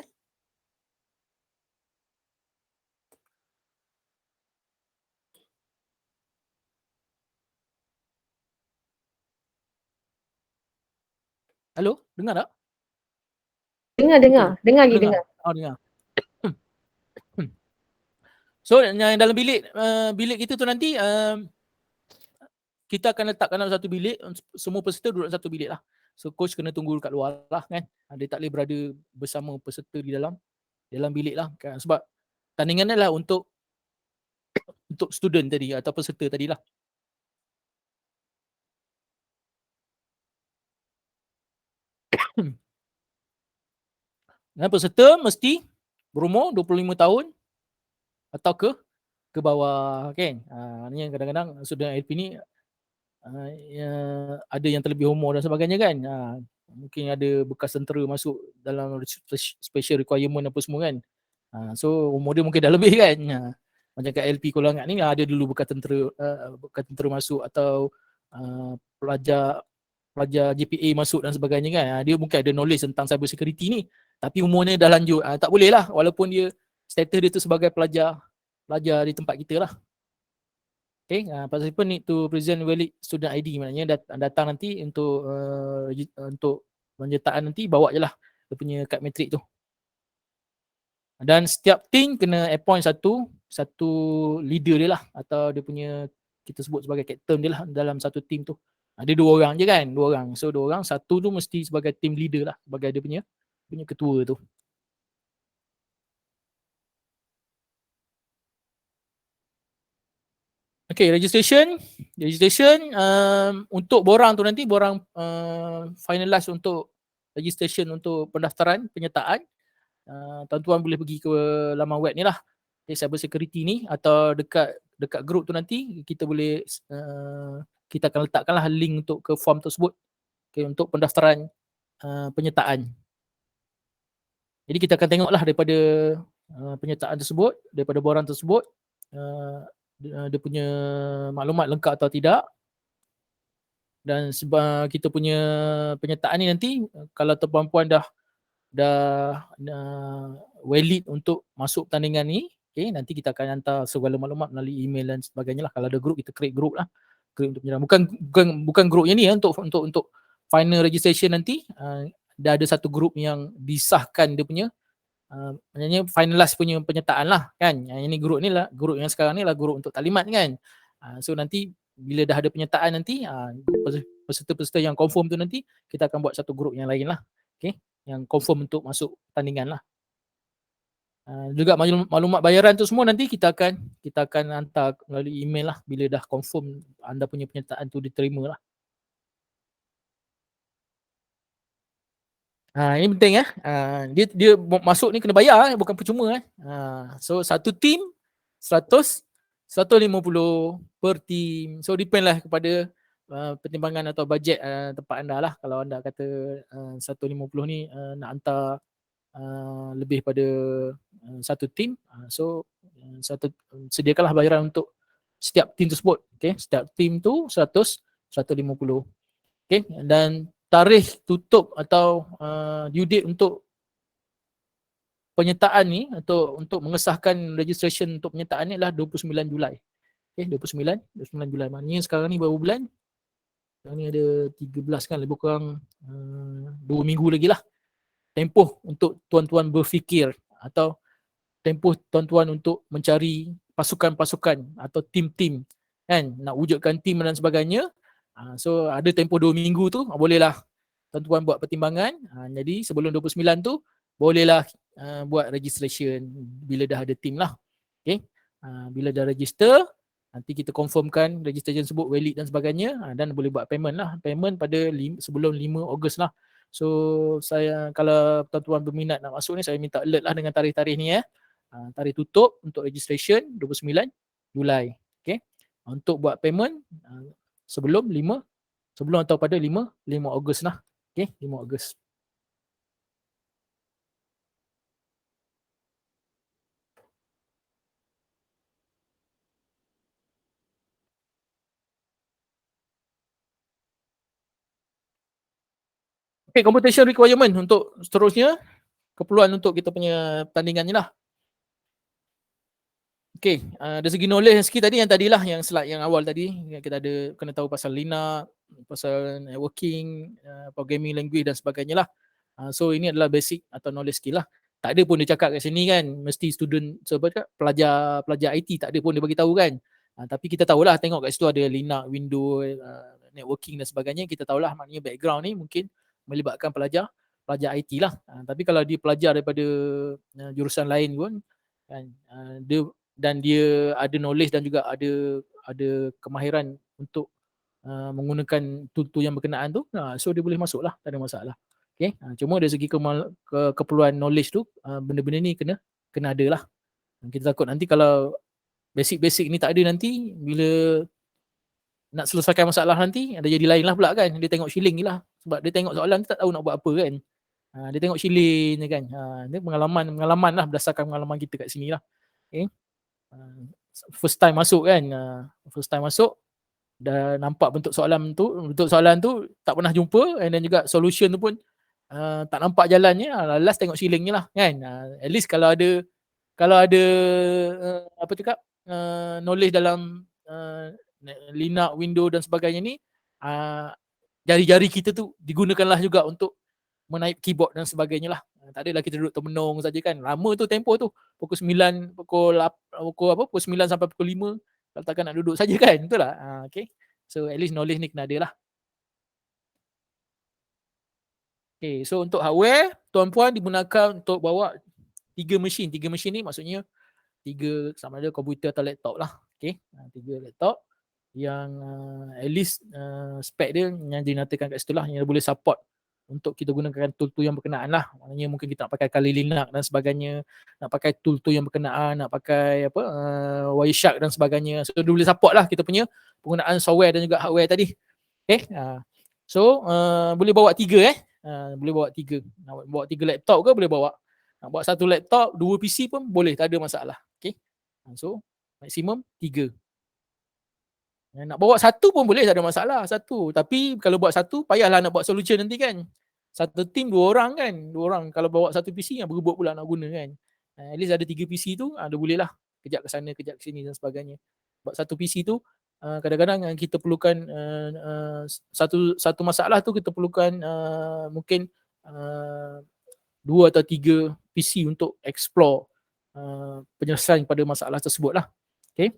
Halo, dengar tak? Dengar. Dengar. Oh, dengar. So yang dalam bilik kita tu nanti kita akan letakkan dalam satu bilik, semua peserta duduk dalam satu bilik lah. So coach kena tunggu dekat luar lah kan. Dia tak boleh berada bersama peserta di dalam bilik lah kan? Sebab tandingan ni lah untuk student tadi atau peserta tadi lah. Dan peserta mesti berumur 25 tahun atau ke bawah kan. Maknanya kadang-kadang student LP ni ada yang terlebih umur dan sebagainya kan. Mungkin ada bekas tentera masuk dalam special requirement apa semua kan. So umur dia mungkin dah lebih kan. Macam kat LP Kolangat ni ada dulu bekas tentera masuk atau pelajar JPA masuk dan sebagainya kan. Dia mungkin ada knowledge tentang cyber security ni, tapi umurnya dah lanjut. Tak boleh lah walaupun dia status dia tu sebagai pelajar di tempat kita lah. Okay, participant need to present valid student ID, maknanya datang nanti untuk penyertaan nanti bawa je lah dia punya kad matrik tu. Dan setiap team kena appoint satu leader dia lah, atau dia punya kita sebut sebagai captain dia lah dalam satu team tu. Ada 2 orang je kan, 2 orang. So 2 orang, satu tu mesti sebagai team leader lah, sebagai dia punya ketua tu. Okay, registration untuk borang tu nanti, borang finalize untuk registration untuk pendaftaran penyertaan. Tuan-tuan boleh pergi ke laman web ni lah, cyber security ni, atau dekat group tu nanti kita boleh kita akan letakkan lah link untuk ke form tersebut, okay, untuk pendaftaran penyertaan. Jadi kita akan tengok lah daripada penyertaan tersebut, daripada borang tersebut, dia punya maklumat lengkap atau tidak. Dan sebab kita punya penyertaan ni nanti, kalau tuan-puan dah valid untuk masuk pertandingan ni, Okay, nanti kita akan hantar segala maklumat melalui email dan sebagainya lah. Kalau ada grup, kita create grup lah. Create untuk penyerang. Bukan grupnya ni ya, untuk final registration nanti. Dah ada satu grup yang disahkan dia punya, maknanya finalize punya penyertaan lah kan. Yang ni grup yang sekarang ni lah grup untuk taklimat kan. So nanti bila dah ada penyertaan nanti, peserta-peserta yang confirm tu nanti kita akan buat satu grup yang lain lah. Okay, yang confirm untuk masuk pertandingan lah. Juga maklumat bayaran tu semua nanti kita akan hantar melalui email lah bila dah confirm anda punya penyertaan tu diterima lah. Ini penting dia masuk ni kena bayar bukan percuma so satu team 150 per team. So depend lah kepada pertimbangan atau bajet tempat anda lah. Kalau anda kata 150 ni nak hantar lebih pada satu team, so sediakanlah bayaran untuk setiap team tersebut. Okay, setiap team tu 150. Okay, dan tarikh tutup atau due date untuk penyertaan ni atau untuk mengesahkan registration untuk penyertaan ni adalah 29 Julai. Okay, 29 Julai. Maknanya sekarang ni berapa bulan? Sekarang ni ada 13 kan, lebih kurang 2 minggu lagi lah tempoh untuk tuan-tuan berfikir atau tempoh tuan-tuan untuk mencari pasukan-pasukan atau tim-tim kan, nak wujudkan tim dan sebagainya. So ada tempoh 2 minggu tu, bolehlah tuan-tuan buat pertimbangan. Jadi sebelum 29 tu bolehlah buat registration bila dah ada tim lah. Okay, bila dah register nanti kita confirmkan registration sebut valid dan sebagainya, dan boleh buat payment lah. Payment pada sebelum 5 Ogos lah. So saya, kalau tuan-tuan berminat nak masuk ni, saya minta alert lah dengan tarikh-tarikh ni tarikh tutup untuk registration 29 Julai. Okay, untuk buat payment sebelum atau pada 5 Ogos lah. Okay, 5 Ogos. Okay, competition requirement untuk seterusnya, keperluan untuk kita punya pertandingan ni lah. Okay, dari segi knowledge sikit tadi, yang slide yang awal tadi, kita ada kena tahu pasal Linux, pasal networking, programming language dan sebagainya lah. So ini adalah basic atau knowledge skill lah. Tak ada pun dia cakap kat sini kan, mesti student, pelajar IT, tak ada pun dia bagi tahu kan. Tapi kita tahulah, tengok kat situ ada Linux, Windows, networking dan sebagainya. Kita tahulah maknanya background ni mungkin melibatkan pelajar IT lah. Tapi kalau dia pelajar daripada jurusan lain pun kan, dia ada knowledge dan juga ada kemahiran untuk menggunakan tool yang berkenaan tu, so dia boleh masuk lah, tak ada masalah. Okay, cuma dari segi keperluan knowledge tu, benda-benda ni kena ada lah. Kita takut nanti kalau basic ni tak ada, nanti bila nak selesaikan masalah nanti ada jadi lain lah pula kan. Dia tengok shilling je lah, sebab dia tengok soalan tak tahu nak buat apa kan. Dia tengok shilling je kan. Dia pengalaman lah, berdasarkan pengalaman kita kat sini lah. Okay, first time masuk kan, dah nampak bentuk soalan tu tak pernah jumpa, and then juga solution tu pun tak nampak jalannya. Last tengok shilling je lah kan. At least kalau ada knowledge dalam Linux, Windows dan sebagainya ni, jari-jari kita tu digunakanlah juga untuk menaip keyboard dan sebagainya lah. Tak adalah kita duduk termenung saja kan. Lama tu tempoh tu, pukul 9 sampai pukul 5, kalau takkan nak duduk saja kan. Betul tak? Okay, so at least knowledge ni kena ada lah. Okay, so untuk hardware, tuan-puan digunakan untuk bawa 3 mesin. 3 mesin ni maksudnya 3 sama ada komputer atau laptop lah. Okay, 3 laptop yang at least spek dia yang dinyatakan kat situ lah, yang boleh support untuk kita gunakan tool-tool yang berkenaan lah. Maknanya mungkin kita nak pakai Kali Linux dan sebagainya, nak pakai tool-tool yang berkenaan, nak pakai Wireshark dan sebagainya. So dia boleh support lah kita punya penggunaan software dan juga hardware tadi. Okay, so boleh bawa 3 boleh bawa 3. Nak bawa 3 laptop ke boleh bawa. Nak bawa 1 laptop, 2 PC pun boleh, tak ada masalah. Okay, so maksimum 3. Nak bawa 1 pun boleh, tak ada masalah, 1. Tapi kalau buat 1, payahlah nak buat solution nanti kan. Satu team 2 orang kan. 2 orang kalau bawa 1 PC yang berebut pula nak guna kan. At least ada 3 PC tu, dia boleh lah kejap ke sana, kejap ke sini dan sebagainya. Sebab satu PC tu kadang-kadang kita perlukan satu masalah tu kita perlukan mungkin 2 atau 3 PC untuk explore penyelesaian pada masalah tersebut lah. Okay.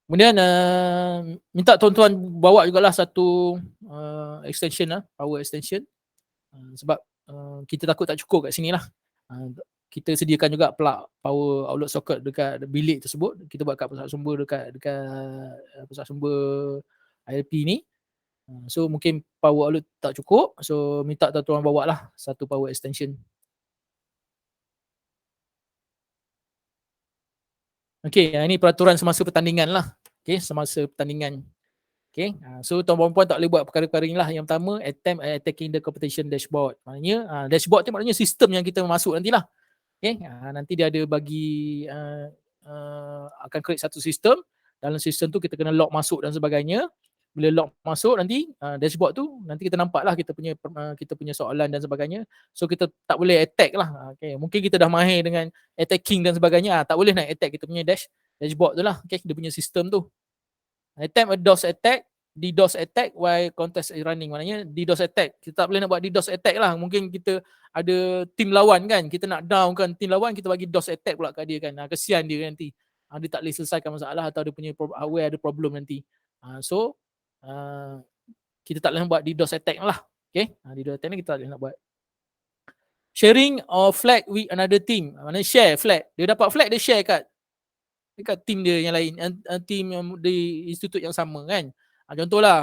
Kemudian minta tuan-tuan bawa jugalah satu extension lah, power extension. Sebab kita takut tak cukup kat sini lah. Kita sediakan juga plug power outlet socket dekat bilik tersebut. Kita buat kat pusat sumber dekat pusat sumber ILP ni. So mungkin power outlet tak cukup. So minta tuan-tuan bawa lah satu power extension. Okay, ini peraturan semasa pertandingan lah. Okay, semasa pertandingan. Okay, so tuan puan tak boleh buat perkara-perkara ni lah. Yang pertama, attempt attacking the competition dashboard. Maknanya dashboard tu maknanya sistem yang kita masuk nantilah. Okay, nanti dia ada bagi akan create satu sistem. Dalam sistem tu kita kena log masuk dan sebagainya. Bila log masuk nanti dashboard tu nanti kita nampak lah kita punya soalan dan sebagainya. So kita tak boleh attack lah. Okay, mungkin kita dah mahir dengan attacking dan sebagainya. Tak boleh nak attack kita punya dashboard tu lah. Okay, dia punya sistem tu. Attempt a DOS attack, DDoS attack while contest is running. Maknanya DDoS attack. Kita tak boleh nak buat DDoS attack lah. Mungkin kita ada tim lawan kan. Kita nak down kan tim lawan, kita bagi DOS attack pula kat dia kan. Kesian dia nanti. Dia tak boleh selesaikan masalah atau dia punya hardware ada problem nanti. So kita tak boleh nak buat DDoS attack lah. Okay. DDoS attack ni kita tak boleh nak buat. Sharing or flag with another team. Maknanya share flag. Dia dapat flag, dia share kat tim dia yang lain, tim yang di institut yang sama kan. Contohlah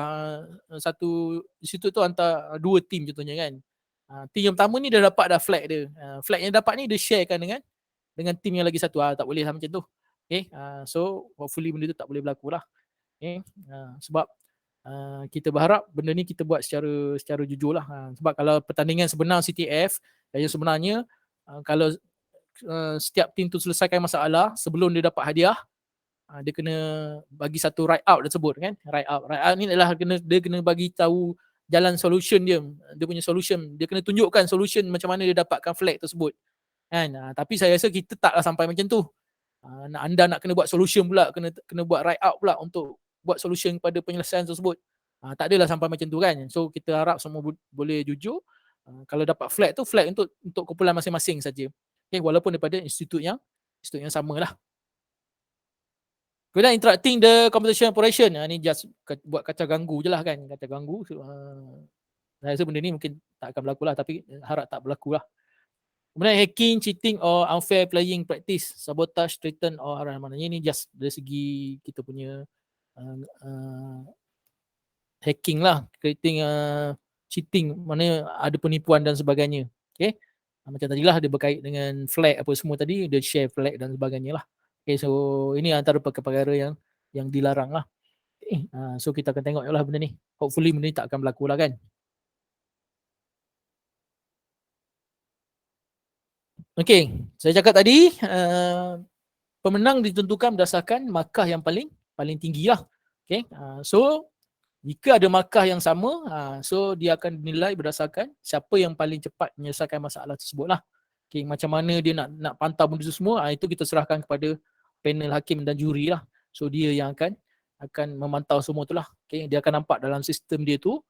satu institut tu hantar 2 tim contohnya kan. Tim yang pertama ni dah dapat dah flag dia. Flag yang dapat ni dia sharekan dengan tim yang lagi satu. Tak boleh lah macam tu. Okay. So hopefully benda tu tak boleh berlaku lah. Okay. Sebab kita berharap benda ni kita buat secara jujur lah. Sebab kalau pertandingan sebenar CTF, yang sebenarnya kalau setiap tim tu selesaikan masalah sebelum dia dapat hadiah, dia kena bagi satu write out tersebut kan. Write out ni adalah dia kena bagi tahu jalan solution dia punya solution. Dia kena tunjukkan solution macam mana dia dapatkan flag tersebut kan. Tapi saya rasa kita taklah sampai macam tu. Anda nak kena buat solution pula, kena buat write out pula untuk buat solution pada penyelesaian tersebut. Tak adalah sampai macam tu kan. So kita harap semua boleh jujur. Kalau dapat flag tu, flag untuk kumpulan masing-masing saja. Okay, walaupun daripada institut yang sama lah. Kemudian interrupting the competition operation. Ni just buat kacau ganggu je lah kan. Kacau ganggu. Saya rasa benda ni mungkin tak akan berlaku lah. Tapi harap tak berlaku lah. Kemudian hacking, cheating or unfair playing practice. Sabotage, threaten or haram. Maknanya ni just dari segi kita punya hacking lah. Creating cheating. Maknanya ada penipuan dan sebagainya. Okay. Macam tadilah dia berkait dengan flag apa semua tadi, dia share flag dan sebagainya lah. Okay, so ini antara perkara yang dilarang lah. Okay, so kita akan tengok lah benda ni. Hopefully benda ni tak akan berlaku lah kan. Okay, saya cakap tadi pemenang ditentukan berdasarkan markah yang paling tinggi lah. Okay, so jika ada markah yang sama, so dia akan dinilai berdasarkan siapa yang paling cepat menyelesaikan masalah tersebut lah. Okay, macam mana dia nak pantau benda itu semua, itu kita serahkan kepada panel hakim dan juri lah. So dia yang akan memantau semua tu lah. Okay, dia akan nampak dalam sistem dia tu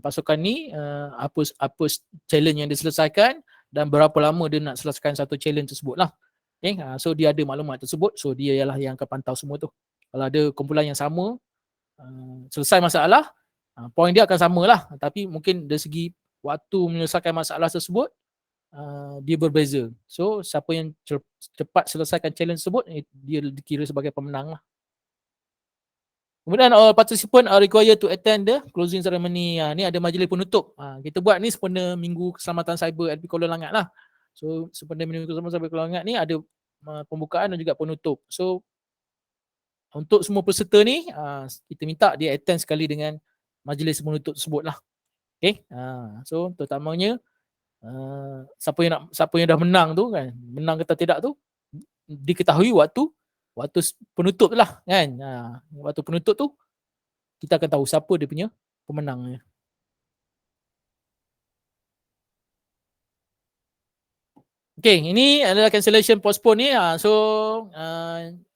pasukan ni apa challenge yang diselesaikan dan berapa lama dia nak selesaikan satu challenge tersebut lah. Okay, so dia ada maklumat tersebut, so dia ialah yang akan pantau semua tu. Kalau ada kumpulan yang sama selesai masalah, poin dia akan sama lah, tapi mungkin dari segi waktu menyelesaikan masalah tersebut dia berbeza. So siapa yang cepat selesaikan challenge tersebut, dia dikira sebagai pemenang lah. Kemudian all participant are required to attend the closing ceremony. Ni ada majlis penutup. Kita buat ni sempena Minggu Keselamatan Cyber LP Kuala Langat lah. So sempena Minggu Keselamatan Cyber Kuala Langat ni ada pembukaan dan juga penutup. So untuk semua peserta ni, kita minta dia attend sekali dengan majlis penutup tersebut lah. Okay. So terutamanya siapa yang dah menang tu kan, menang atau tidak tu diketahui waktu penutup lah kan. Waktu penutup tu kita akan tahu siapa dia punya pemenangnya. Okay, ini adalah cancellation postpone ni. So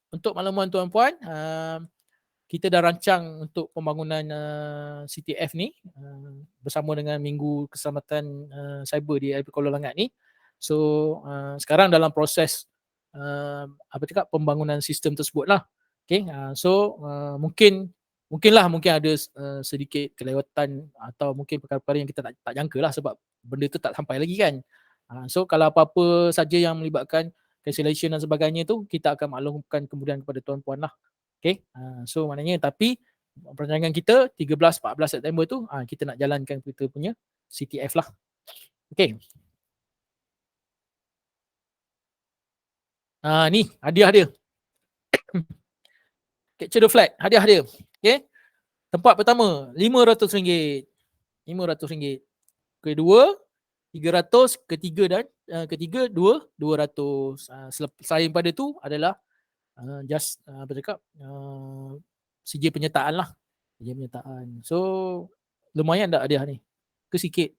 untuk makluman tuan-puan, kita dah rancang untuk pembangunan CTF ni bersama dengan Minggu Keselamatan Cyber di IP Kuala Langat ni. So sekarang dalam proses pembangunan sistem tersebut lah. Okay, so mungkin ada sedikit kelewatan atau mungkin perkara-perkara yang kita tak jangka lah sebab benda tu tak sampai lagi kan. So kalau apa-apa saja yang melibatkan cancellation dan sebagainya tu, kita akan maklumkan kemudian kepada tuan-puan lah. Okay, so maknanya tapi perancangan kita 13-14 September tu kita nak jalankan kita punya CTF lah. Okay. Ni hadiah dia. Capture the flag, hadiah dia. Okay. Tempat pertama RM500. RM500. Kedua 300, ketiga 200. Selain pada tu adalah CJ penyertaan lah. CJ penyertaan. So lumayan tak hadiah ni? Ke sikit?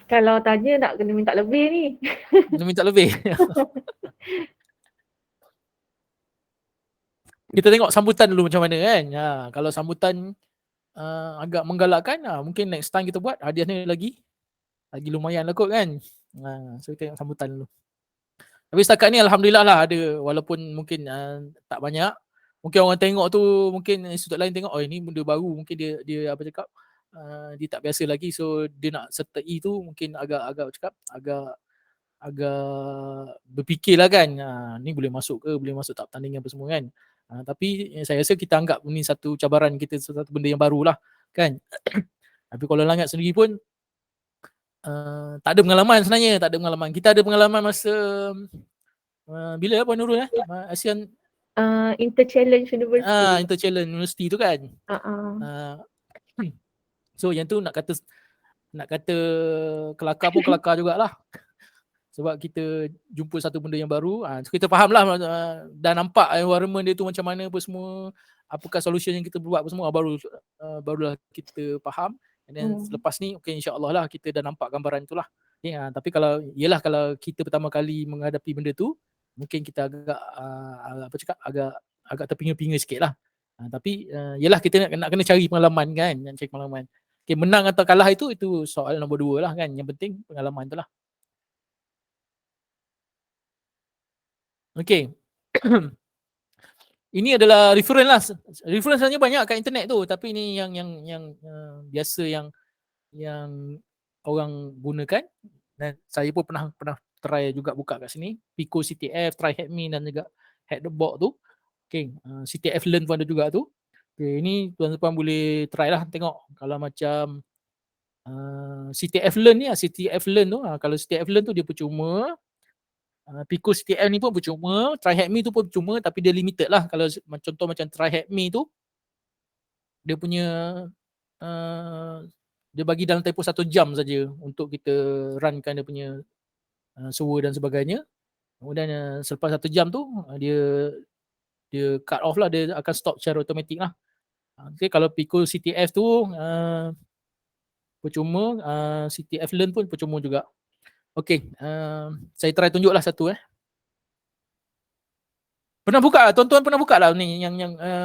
Kalau tanya nak kena minta lebih ni. Kena minta lebih. Kita tengok sambutan dulu macam mana kan. Kalau sambutan agak menggalakkan, mungkin next time kita buat hadiah ni lagi lumayan lah kot kan. So kita tengok sambutan dulu. Tapi setakat ni alhamdulillah lah ada, walaupun mungkin tak banyak. Mungkin orang tengok tu, mungkin institut lain tengok, oh ini benda baru, mungkin dia dia tak biasa lagi, so dia nak sertai tu mungkin agak berfikirlah kan, ni boleh masuk tak pertandingan apa semua kan. Tapi saya rasa kita anggap ni satu cabaran kita, satu benda yang baru lah kan. Tapi Kuala Langat sendiri pun tak ada pengalaman sebenarnya, Kita ada pengalaman masa bila Puan Nurul ASEAN Inter-Challenge University. Inter-Challenge University tu kan. So yang tu nak kata kelakar pun kelakar jugalah. Sebab kita jumpa satu benda yang baru. So kita faham lah dah nampak environment dia tu macam mana apa semua, apakah solution yang kita buat apa semua, barulah kita faham. And then selepas ni insya-Allah lah kita dah nampak gambaran tu lah. Okay, tapi kalau kita pertama kali menghadapi benda tu, mungkin kita agak terpinga-pinga sikit lah. Tapi yelah kita nak kena cari pengalaman kan, Okay, menang atau kalah itu soal nombor 2 lah kan. Yang penting pengalaman tu lah. Okay. Ini adalah reference lah. Reference sebenarnya banyak kat internet tu, tapi ini yang biasa yang orang gunakan, dan saya pun pernah try juga buka kat sini. Pico CTF, try hack me dan juga hack the box tu. Okay, CTF learn pun ada juga tu. Okay, ini tuan-tuan boleh try lah, tengok kalau macam CTF learn ni, kalau CTF learn tu dia percuma. Pico CTF ni pun percuma, try hack me tu pun percuma, tapi dia limited lah. Kalau contoh macam try hack me tu, dia punya dia bagi dalam tempoh 1 jam saja untuk kita runkan dia punya server dan sebagainya. Kemudian selepas 1 jam tu dia cut off lah, dia akan stop secara automatik lah. Okay, kalau Pico CTF tu percuma, CTF learn pun percuma juga. Okay, saya try tunjuklah satu. Pernah buka, tuan-tuan pernah buka lah ni yang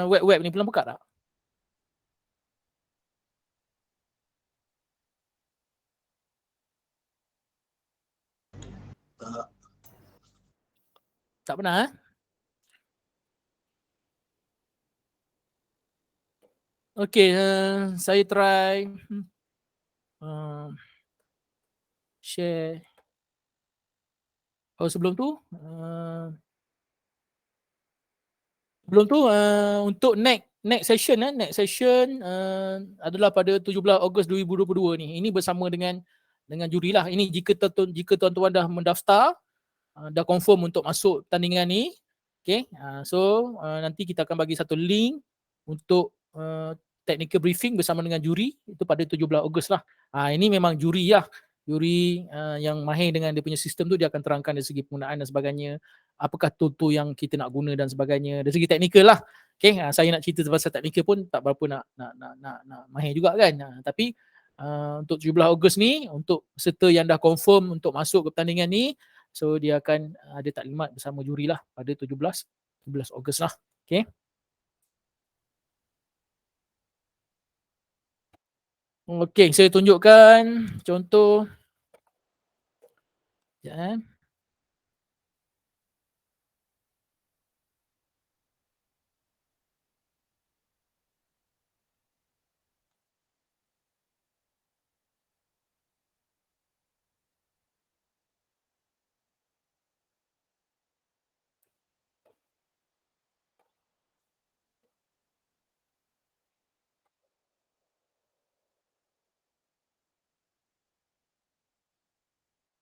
web ni, pernah buka tak? Tak pernah Okay, saya try share. Sebelum tu untuk next session adalah pada 17 Ogos 2022 ni. Ini bersama dengan juri lah. Ini jika tuan-tuan dah mendaftar, dah confirm untuk masuk pertandingan ni. Okay, so nanti kita akan bagi satu link untuk technical briefing bersama dengan juri, itu pada 17 Ogos lah. Ini memang juri lah. Juri yang mahir dengan dia punya sistem tu, dia akan terangkan dari segi penggunaan dan sebagainya, apakah tool yang kita nak guna dan sebagainya, dari segi teknikal lah. Okay, saya nak cerita pasal teknikal pun tak berapa nak mahir juga kan. Tapi untuk 17 Ogos ni, untuk peserta yang dah confirm untuk masuk ke pertandingan ni, so dia akan ada taklimat bersama juri lah pada 17 Ogos lah. Okay. Okay, saya tunjukkan contoh. Sekejap.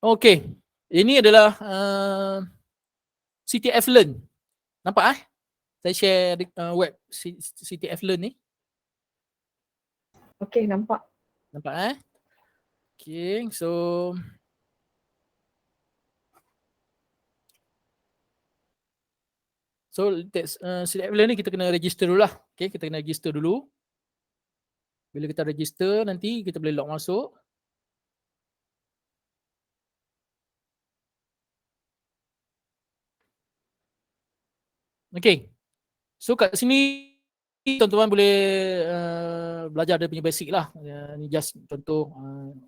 Okay, ini adalah CTF Learn. Nampak saya share web CTF Learn ni. Okay, nampak. Nampak Okay, so CTF Learn ni kita kena register dulu lah. Okay, kita kena register dulu. Bila kita register, nanti kita boleh log masuk. Okay, so kat sini tuan-tuan boleh belajar dia punya basic lah. Ni just contoh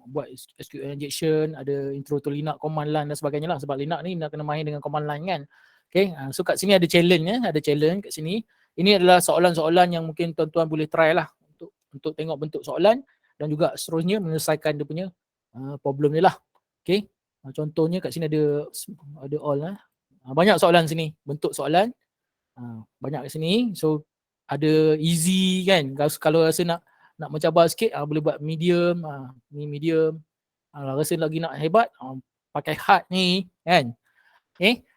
buat SQL injection, ada intro to Linux, command line dan sebagainya lah. Sebab Linux ni nak kena main dengan command line kan. Okay, so kat sini ada challenge ada challenge kat sini. Ini adalah soalan-soalan yang mungkin tuan-tuan boleh try lah untuk tengok bentuk soalan dan juga seterusnya menyelesaikan dia punya problem ni lah. Okay, contohnya kat sini ada all banyak soalan sini, bentuk soalan banyak kat sini. So ada easy kan, kalau rasa nak mencabar sikit boleh buat medium, ni medium. Rasa lagi nak hebat pakai hard ni kan. Okay,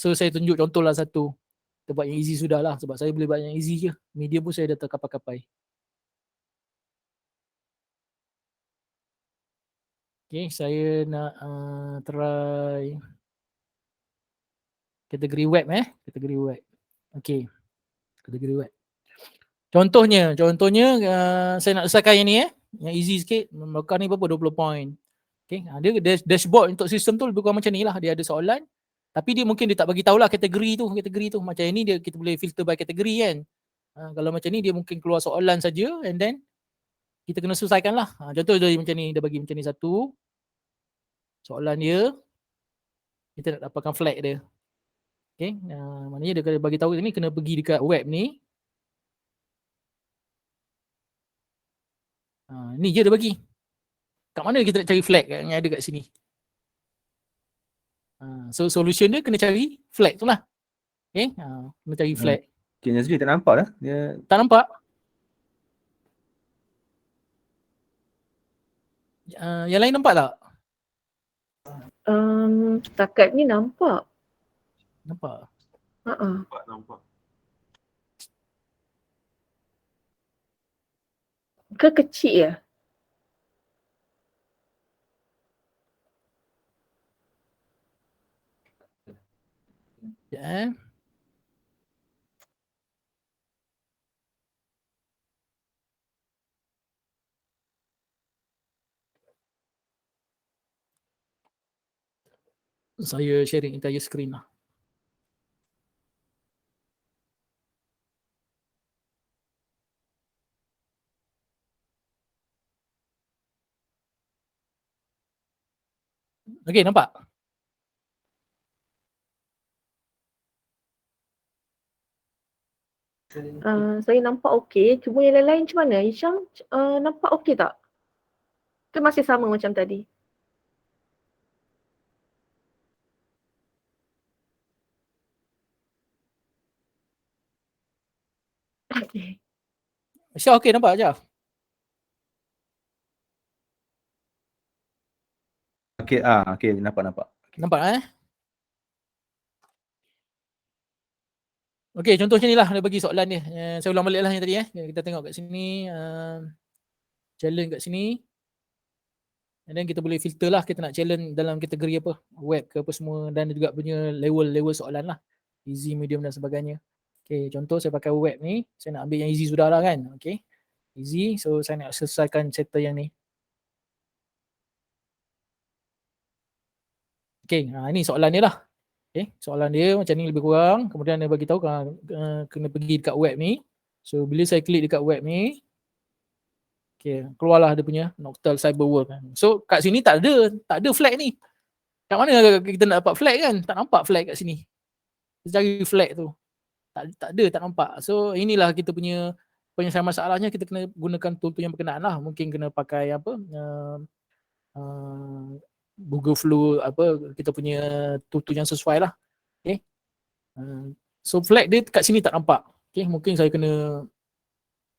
so saya tunjuk contoh lah satu. Kita buat yang easy sudah lah, sebab saya boleh buat yang easy je. Medium pun saya dah terkapai-kapai. Okay, saya nak try kategori web kategori web. Okay, kategori web. Contohnya saya nak selesaikan yang ni yang easy sikit. Maka ni berapa 20 point. Okay, dia dashboard untuk sistem tu lebih kurang macam ni lah. Dia ada soalan, tapi dia mungkin dia tak bagi tahulah kategori tu. Macam ni kita boleh filter by kategori kan. Kalau macam ni dia mungkin keluar soalan saja and then kita kena selesaikan lah. Contoh dia macam ni, dia bagi macam ni satu soalan dia, kita nak dapatkan flag dia. Okay, maknanya dia bagi tahu ni kena pergi dekat web ni. Ni je dia bagi. Kat mana kita nak cari flag yang ada kat sini? So solution dia kena cari flag tu lah. Okay, kena cari flag. Okay, Nazri tak nampak lah. Dia tak nampak. Yang lain nampak tak? Setakat ni nampak. Nampak? nampak. Ke kecil ya? Ya. Saya sharing entire screen lah. Okay, nampak? Saya nampak okey. Cuma yang lain macam mana? Hisham nampak okey tak? Ke masih sama macam tadi? Okay. Syah okey nampak je. Okey, okey, nampak. Okay. Nampak Okey, contohnya ni lah dia bagi soalan dia. Saya ulang balik lah yang tadi Kita tengok kat sini challenge kat sini. And then kita boleh filter lah kita nak challenge dalam kategori apa, web ke apa semua, dan juga punya level soalan lah, easy, medium dan sebagainya. Okay, contoh saya pakai web ni, saya nak ambil yang easy sudah lah kan. Okay, easy, so saya nak selesaikan chapter yang ni. Okay, ini soalan dia lah. Okay, soalan dia macam ni lebih kurang. Kemudian dia bagi tahu kena pergi dekat web ni. So bila saya klik dekat web ni, okay, keluarlah dia punya Noctile Cyber World kan. So kat sini tak ada flag ni. Kat mana kita nak dapat flag kan? Tak nampak flag kat sini. Kita cari flag tu. Tak ada, tak nampak. So inilah kita punya penyelesaian masalahnya, kita kena gunakan tool yang berkenaan lah. Mungkin kena pakai apa, Google Flow, apa, kita punya tool yang sesuai lah. Okay. So flag dia kat sini tak nampak. Okay, mungkin saya kena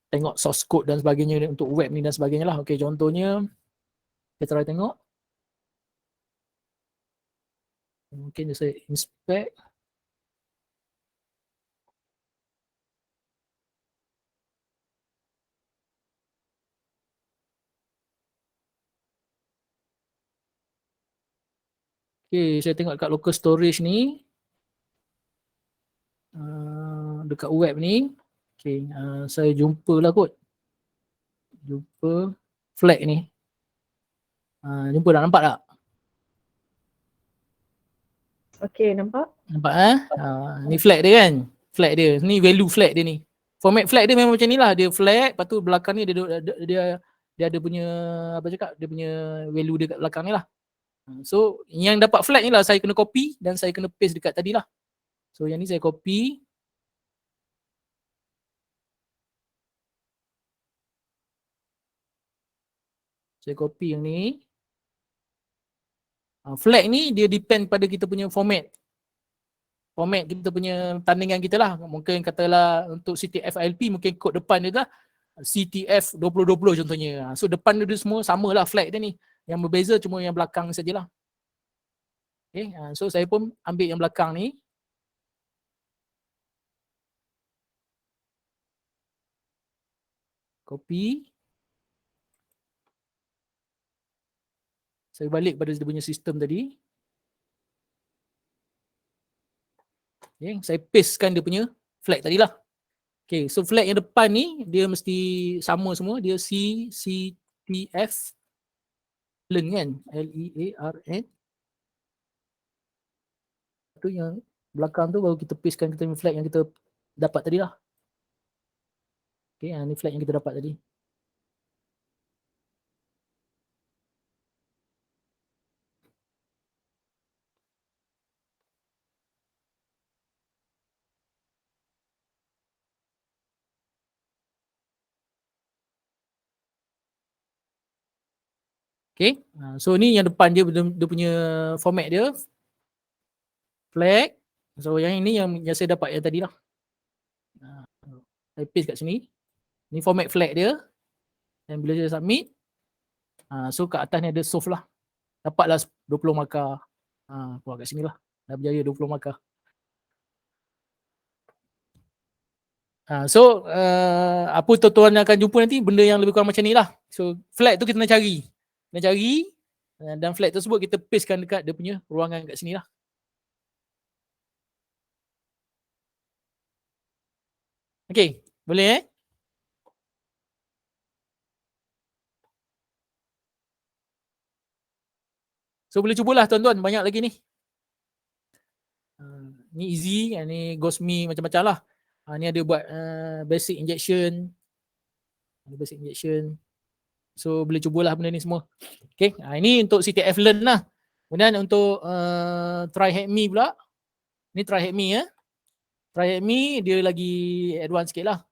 tengok source code dan sebagainya untuk web ni dan sebagainya lah. Okay, contohnya kita try tengok. Mungkin saya inspect. Okay, saya tengok kat local storage ni. Dekat web ni. Okay, saya jumpa lah kot. Jumpa flag ni. Jumpa dah, nampak tak? Okay, nampak? Nampak ni flag dia kan? Flag dia. Ni value flag dia ni. Format flag dia memang macam ni lah. Dia flag, lepas tu belakang ni dia ada punya, apa cakap, dia punya value dia kat belakang ni lah. So yang dapat flag ni lah saya kena copy dan saya kena paste dekat tadi lah. So yang ni saya copy. Saya copy yang ni. Flag ni dia depend pada kita punya format. Format kita punya tandingan kita lah. Mungkin katalah untuk CTF ILP mungkin kod depan dia lah CTF 2020 contohnya. So depan dia semua sama lah flag dia ni. Yang berbeza cuma yang belakang sajalah. Okay, so saya pun ambil yang belakang ni. Copy. Saya balik pada dia punya sistem tadi. Okay, saya pastekan dia punya flag tadi lah. Okay, so flag yang depan ni dia mesti sama semua. Dia CTF learn kan? LEARN. Tu yang belakang tu baru kita pastekan kita punya flag yang kita dapat tadi lah. Okay, ni flag yang kita dapat tadi. Okay, so ni yang depan dia punya format dia. Flag. So yang ini yang saya dapat yang tadi lah. Saya paste kat sini. Ni format flag dia. Dan bila saya submit, so kat atas ni ada solve lah. Dapatlah 20 markah. Keluar kat sini lah. Dah berjaya 20 markah. So apa tuan-tuan akan jumpa nanti benda yang lebih kurang macam ni lah. So flag tu kita nak cari. Dan flag tersebut kita pastekan dekat dia punya ruangan kat sini lah. Okay, boleh So boleh cubalah tuan-tuan, banyak lagi ni. Ni easy, ni Ghostme macam-macam lah. Ni ada buat basic injection. So boleh cubalah benda ni semua. Okay, ini untuk CTF Learn lah. Kemudian untuk Try Hack Me pula. Ni Try Hack Me ya. Try Hack Me dia lagi advance sikit lah.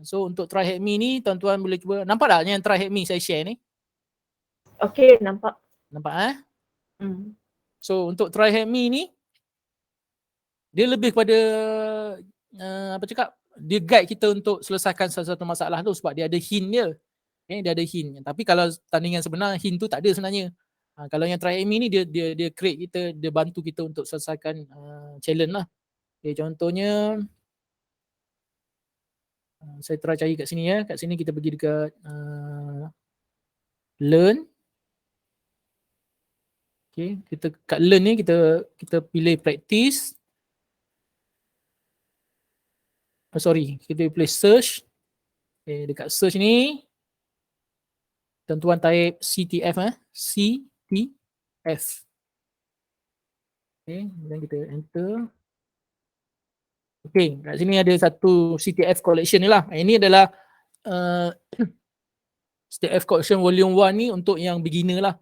So untuk Try Hack Me ni tuan-tuan boleh cuba. Nampak tak yang Try Hack Me saya share ni? Okay, nampak. Nampak So untuk Try Hack Me ni dia lebih kepada apa cakap, dia guide kita untuk selesaikan satu masalah tu sebab dia ada hint dia. Okay, dia ada hint. Tapi kalau tandingan sebenar hint tu tak ada sebenarnya. Kalau yang Try Hack Me ni dia create kita, dia bantu kita untuk selesaikan challenge lah. Okay, contohnya saya try cari kat sini ya. Kat sini kita pergi dekat learn. Okay, kita kat learn ni kita pilih practice. Kita pilih search. Okay, dekat search ni tuan-tuan type CTF CTF. Okay, dan kita enter. Okay, kat sini ada satu CTF collection ni lah. Ini adalah CTF collection volume 1 ni untuk yang beginner lah.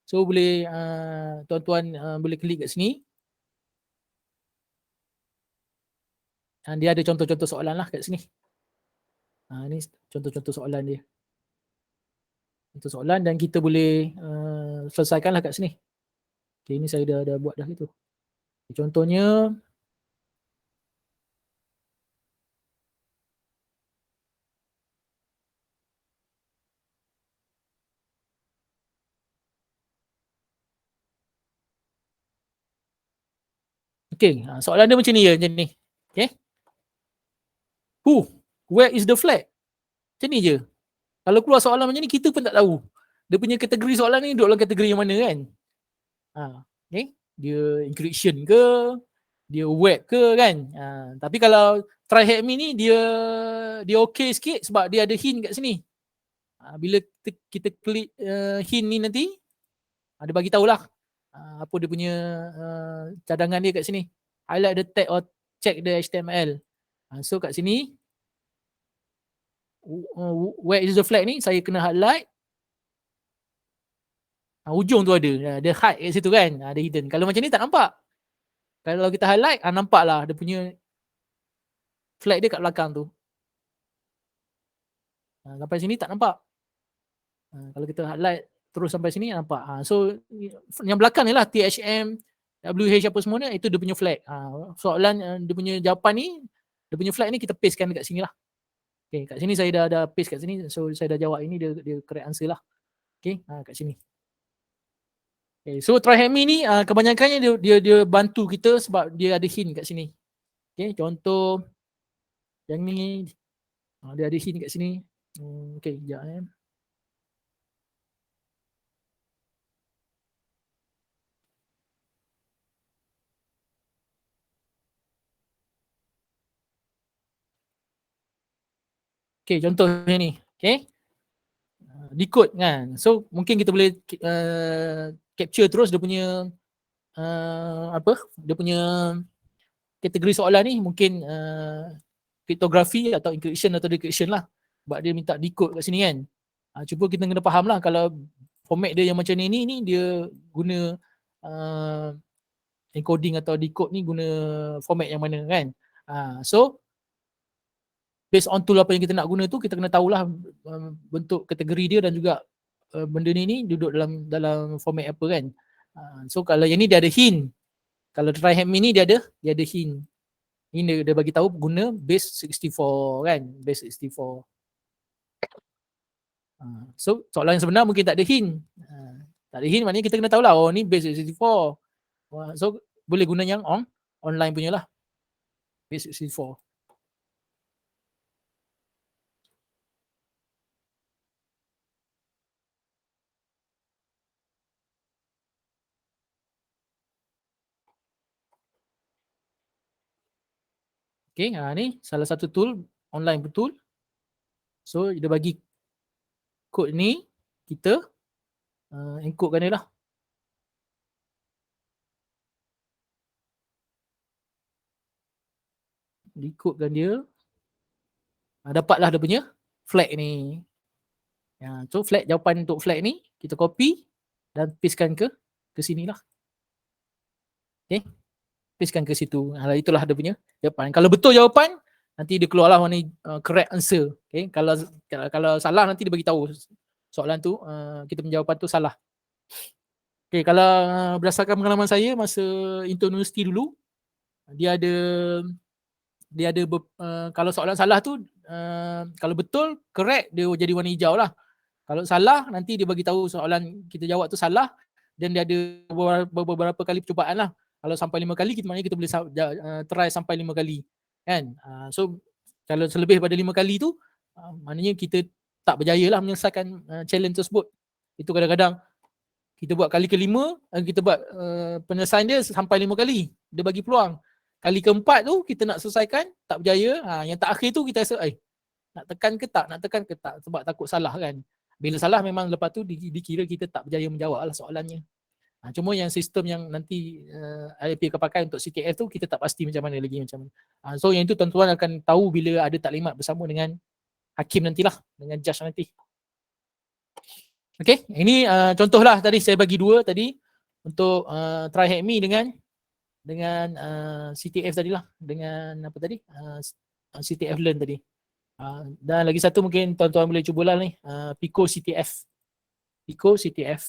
So boleh tuan-tuan boleh klik kat sini. Dia ada contoh-contoh soalan lah kat sini. Ni contoh-contoh soalan dia. Contoh soalan dan kita boleh selesaikan lah kat sini. Okay, ni saya dah buat dah gitu. Contohnya okay, soalan dia macam ni je, macam ni. Okay. Where is the flag? Macam ni je. Kalau keluar soalan macam ni, kita pun tak tahu. Dia punya kategori soalan ni duduk dalam kategori yang mana kan? Okay. Dia encryption ke? Dia web ke kan? Tapi kalau try hack me ni, dia okay sikit sebab dia ada hint kat sini. Bila kita klik hint ni nanti, dia bagi tahulah apa dia punya cadangan dia kat sini. Highlight the tag or check the HTML. So kat sini, where is the flag ni, saya kena highlight. Ujung tu ada hide kat situ kan, ada hidden. Kalau macam ni tak nampak. Kalau kita highlight, nampak lah dia punya flag dia kat belakang tu. Sampai sini tak nampak. Kalau kita highlight terus sampai sini nampak. So yang belakang ni lah THM, WH apa semua ni, itu dia punya flag. Soalan dia punya jawapan ni, dia punya flag ni kita pastekan dekat sini lah. Okay, kat sini saya dah paste kat sini. So saya dah jawab ini, dia correct answer lah. Okay, kat sini. Okay, so try hack me ni kebanyakannya dia bantu kita sebab dia ada hint kat sini. Okay, contoh yang ni dia ada hint kat sini. Okay, sekejap Okay, contohnya ni. Okay, decode kan. So mungkin kita boleh capture terus dia punya dia punya kategori soalan ni, mungkin cryptography atau encryption atau decryption lah. Sebab dia minta decode kat sini kan. Cuba kita kena faham lah kalau format dia yang macam ni dia guna encoding atau decode ni guna format yang mana kan. So based on tool apa yang kita nak guna tu, kita kena tahulah bentuk kategori dia dan juga benda ni duduk dalam format apa kan. So kalau yang ni dia ada hint. Kalau try hack me ni dia ada hint. Ini dia bagi tahu guna base 64 kan, base 64. So soalan yang sebenar mungkin tak ada hint. Tak ada hint maknanya kita kena tahulah ni base 64. So boleh guna yang online punya lah. Base 64. Okay, ni salah satu tool online betul. So dia bagi kod ni, kita encode kan dia lah. Decodekan dia. Dapatlah dia punya flag ni. So flag, jawapan untuk flag ni kita copy dan pastekan ke sini lah. Okay, pastekan ke situ. Itulah dia punya jawapan. Kalau betul jawapan, nanti dia keluarlah warna correct answer. Okay, kalau salah nanti dia bagi tahu soalan tu kita punya jawapan tu salah. Okay, kalau berdasarkan pengalaman saya masa intern universiti dulu, dia ada kalau soalan salah tu kalau betul correct dia jadi warna hijau lah. Kalau salah nanti dia bagi tahu soalan kita jawab tu salah dan dia ada beberapa kali percubaan lah. Kalau sampai 5 kali maknanya kita boleh try sampai 5 kali kan. So kalau selebih pada 5 kali tu maknanya kita tak berjaya lah menyelesaikan challenge tersebut. Itu kadang-kadang kita buat kali ke-5, kita buat penyelesaian dia sampai 5 kali. Dia bagi peluang. Kali ke-4 tu kita nak selesaikan, tak berjaya. Yang terakhir tu kita rasa nak tekan ke tak sebab takut salah kan. Bila salah memang lepas tu dikira kita tak berjaya menjawab lah soalannya. Cuma yang sistem yang nanti ILP akan pakai untuk CTF tu kita tak pasti macam mana lagi macam mana. So yang itu tuan-tuan akan tahu bila ada taklimat bersama dengan hakim nantilah, dengan judge nanti. Okay, ini contohlah tadi saya bagi 2 tadi untuk try hack me dengan CTF tadilah, dengan apa tadi, CTF learn tadi. Dan lagi satu mungkin tuan-tuan boleh cubalah ni, Pico CTF. Pico CTF.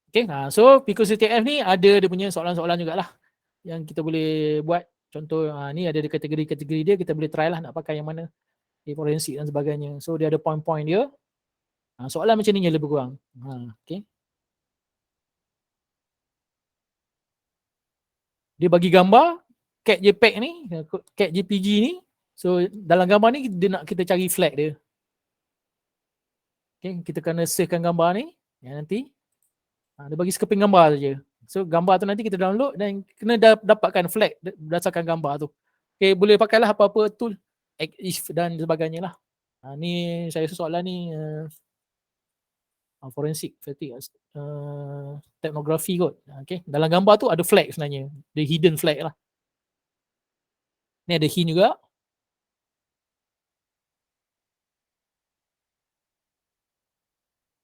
Okay, so Pico CTF ni ada dia punya soalan-soalan jugalah yang kita boleh buat. Contoh ni ada kategori-kategori dia, kita boleh try lah nak pakai yang mana, forensik dan sebagainya. So dia ada point-point dia. Soalan macam ni je lebih kurang. Okay. Dia bagi gambar cat JPEG ni, cat JPG ni. So dalam gambar ni dia nak kita cari flag dia. Okay, kita kena savekan gambar ni yang nanti dia bagi sekeping gambar saja. So gambar tu nanti kita download dan kena dapatkan flag berdasarkan gambar tu. Okay, boleh pakailah apa-apa tool, if dan sebagainya lah. Ni saya rasa soalan ni forensik teknografi kot. Okay, dalam gambar tu ada flag sebenarnya, the hidden flag lah. Ni ada hint juga.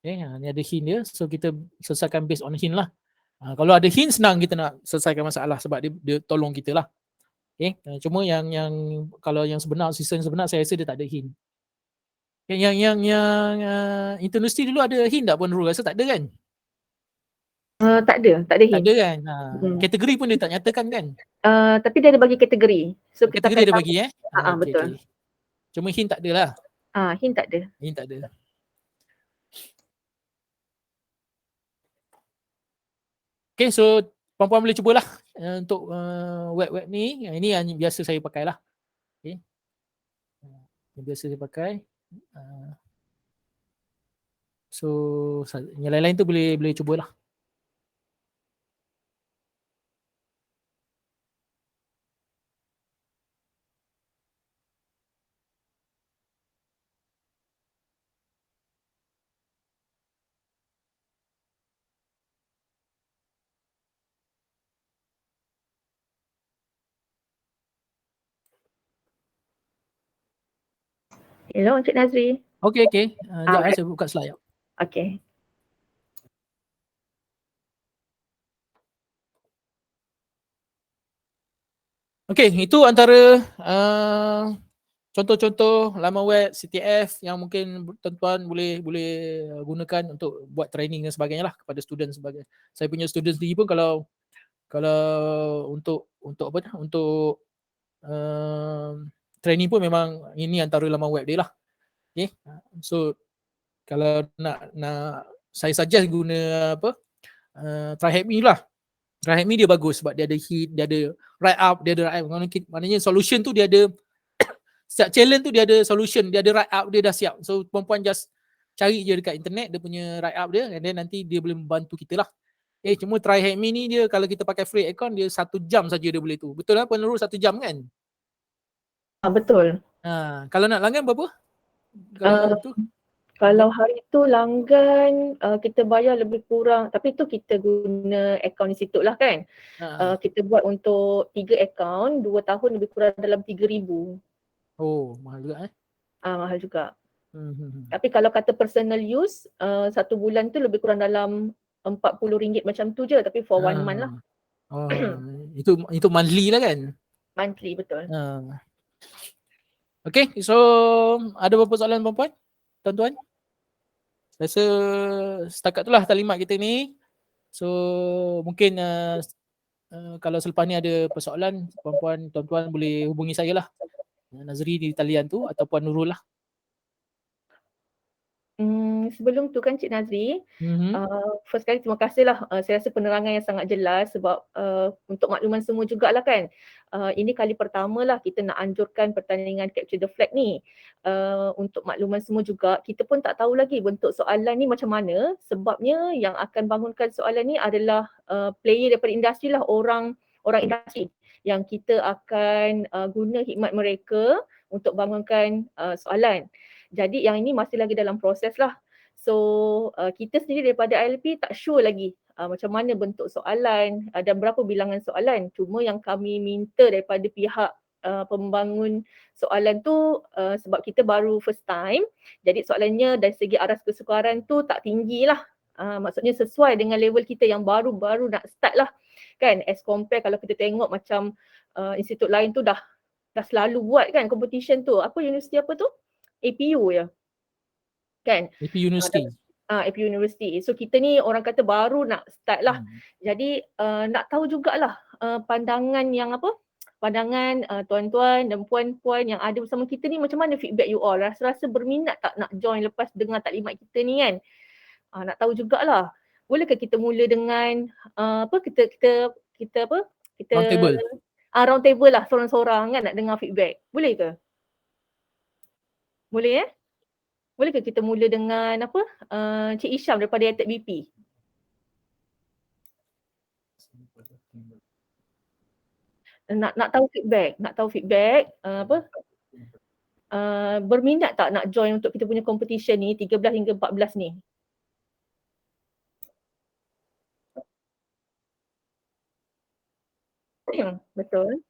Okay, ni ada hint dia. So kita selesaikan based on hint lah. Kalau ada hint senang kita nak selesaikan masalah sebab dia tolong kita lah. Okay, cuma yang kalau yang sebenar, sistem sebenar saya rasa dia tak ada hint. Yang Interuniversity dulu ada hint tak Puan Nurul? Rasa tak ada kan? Tak ada hint. Tak ada kan? Kategori pun dia tak nyatakan kan? Tapi dia ada bagi kategori. So kategori dia bagi betul. Okay. Cuma hint tak ada lah. Hint tak ada. Hint tak ada. Okay, so puan-puan boleh cubalah untuk web ni. Ini yang biasa saya pakai lah. Okay. Yang biasa saya pakai. So yang lain-lain tu boleh cubalah. Hello Encik Nazri. Okay. Sekejap saya buka slide. Okay. Okay, itu antara contoh-contoh laman web CTF yang mungkin tuan-tuan boleh gunakan untuk buat training dan sebagainya lah kepada student sebagainya. Saya punya student sendiri pun kalau untuk apa dah, untuk training pun memang ini antara laman web dia lah. Okay, so kalau nak saya suggest guna apa, Try Hack Me lah. Try Hack Me dia bagus sebab dia ada hit, dia ada write up, maknanya solution tu dia ada setiap challenge tu dia ada solution, dia ada write up dia dah siap. So puan-puan just cari je dekat internet dia punya write up dia, and then nanti dia boleh membantu kita lah. Cuma Try Hack Me ni dia kalau kita pakai free account dia 1 jam saja dia boleh tu. Betul lah Puan Nurul, 1 jam kan? Betul. Kalau nak langgan berapa? Kalau hari tu langgan kita bayar lebih kurang, tapi tu kita guna akaun institut lah kan. Kita buat untuk 3 akaun, 2 tahun lebih kurang dalam 3,000. Oh, mahal juga mahal juga. Tapi kalau kata personal use, 1 bulan tu lebih kurang dalam RM40 macam tu je, tapi for 1 month lah. Itu monthly lah kan? Monthly, betul. Okay, so ada berapa soalan perempuan? Tuan-tuan? Saya rasa setakat itulah taklimat kita ni. So mungkin kalau selepas ni ada persoalan, perempuan, tuan-tuan boleh hubungi saya lah. Nazri di talian tu atau Puan Nurul lah. Sebelum tu kan Cik Nazri, first kali terima kasih lah. Saya rasa penerangan yang sangat jelas sebab untuk makluman semua jugalah kan. Ini kali pertama lah kita nak anjurkan pertandingan Capture the Flag ni. Untuk makluman semua juga, kita pun tak tahu lagi bentuk soalan ni macam mana, sebabnya yang akan bangunkan soalan ni adalah player daripada industri lah, orang industri yang kita akan guna khidmat mereka untuk bangunkan soalan. Jadi yang ini masih lagi dalam proses lah. So kita sendiri daripada ILP tak sure lagi macam mana bentuk soalan dan berapa bilangan soalan. Cuma yang kami minta daripada pihak pembangun soalan tu sebab kita baru first time, jadi soalannya dari segi aras kesukaran tu tak tinggi lah. Maksudnya sesuai dengan level kita yang baru-baru nak start lah kan, as compare kalau kita tengok macam institut lain tu dah selalu buat kan competition tu. Apa universiti apa tu? APU ya kan? AP University. AP University. So kita ni orang kata baru nak start lah. Jadi nak tahu jugalah pandangan yang apa? Pandangan tuan-tuan dan puan-puan yang ada bersama kita ni, macam mana feedback you all? Rasa-rasa berminat tak nak join lepas dengar taklimat kita ni kan? Nak tahu jugalah. Bolehkah kita mula dengan apa kita apa? Kita Round table. Round table lah, seorang-seorang kan nak dengar feedback. Boleh ke? Boleh Bolehkah kita mula dengan apa? Cik Isham daripada ETEC BP. Nak tahu feedback apa? Berminat tak nak join untuk kita punya competition ni 13 hingga 14 ni? Betul.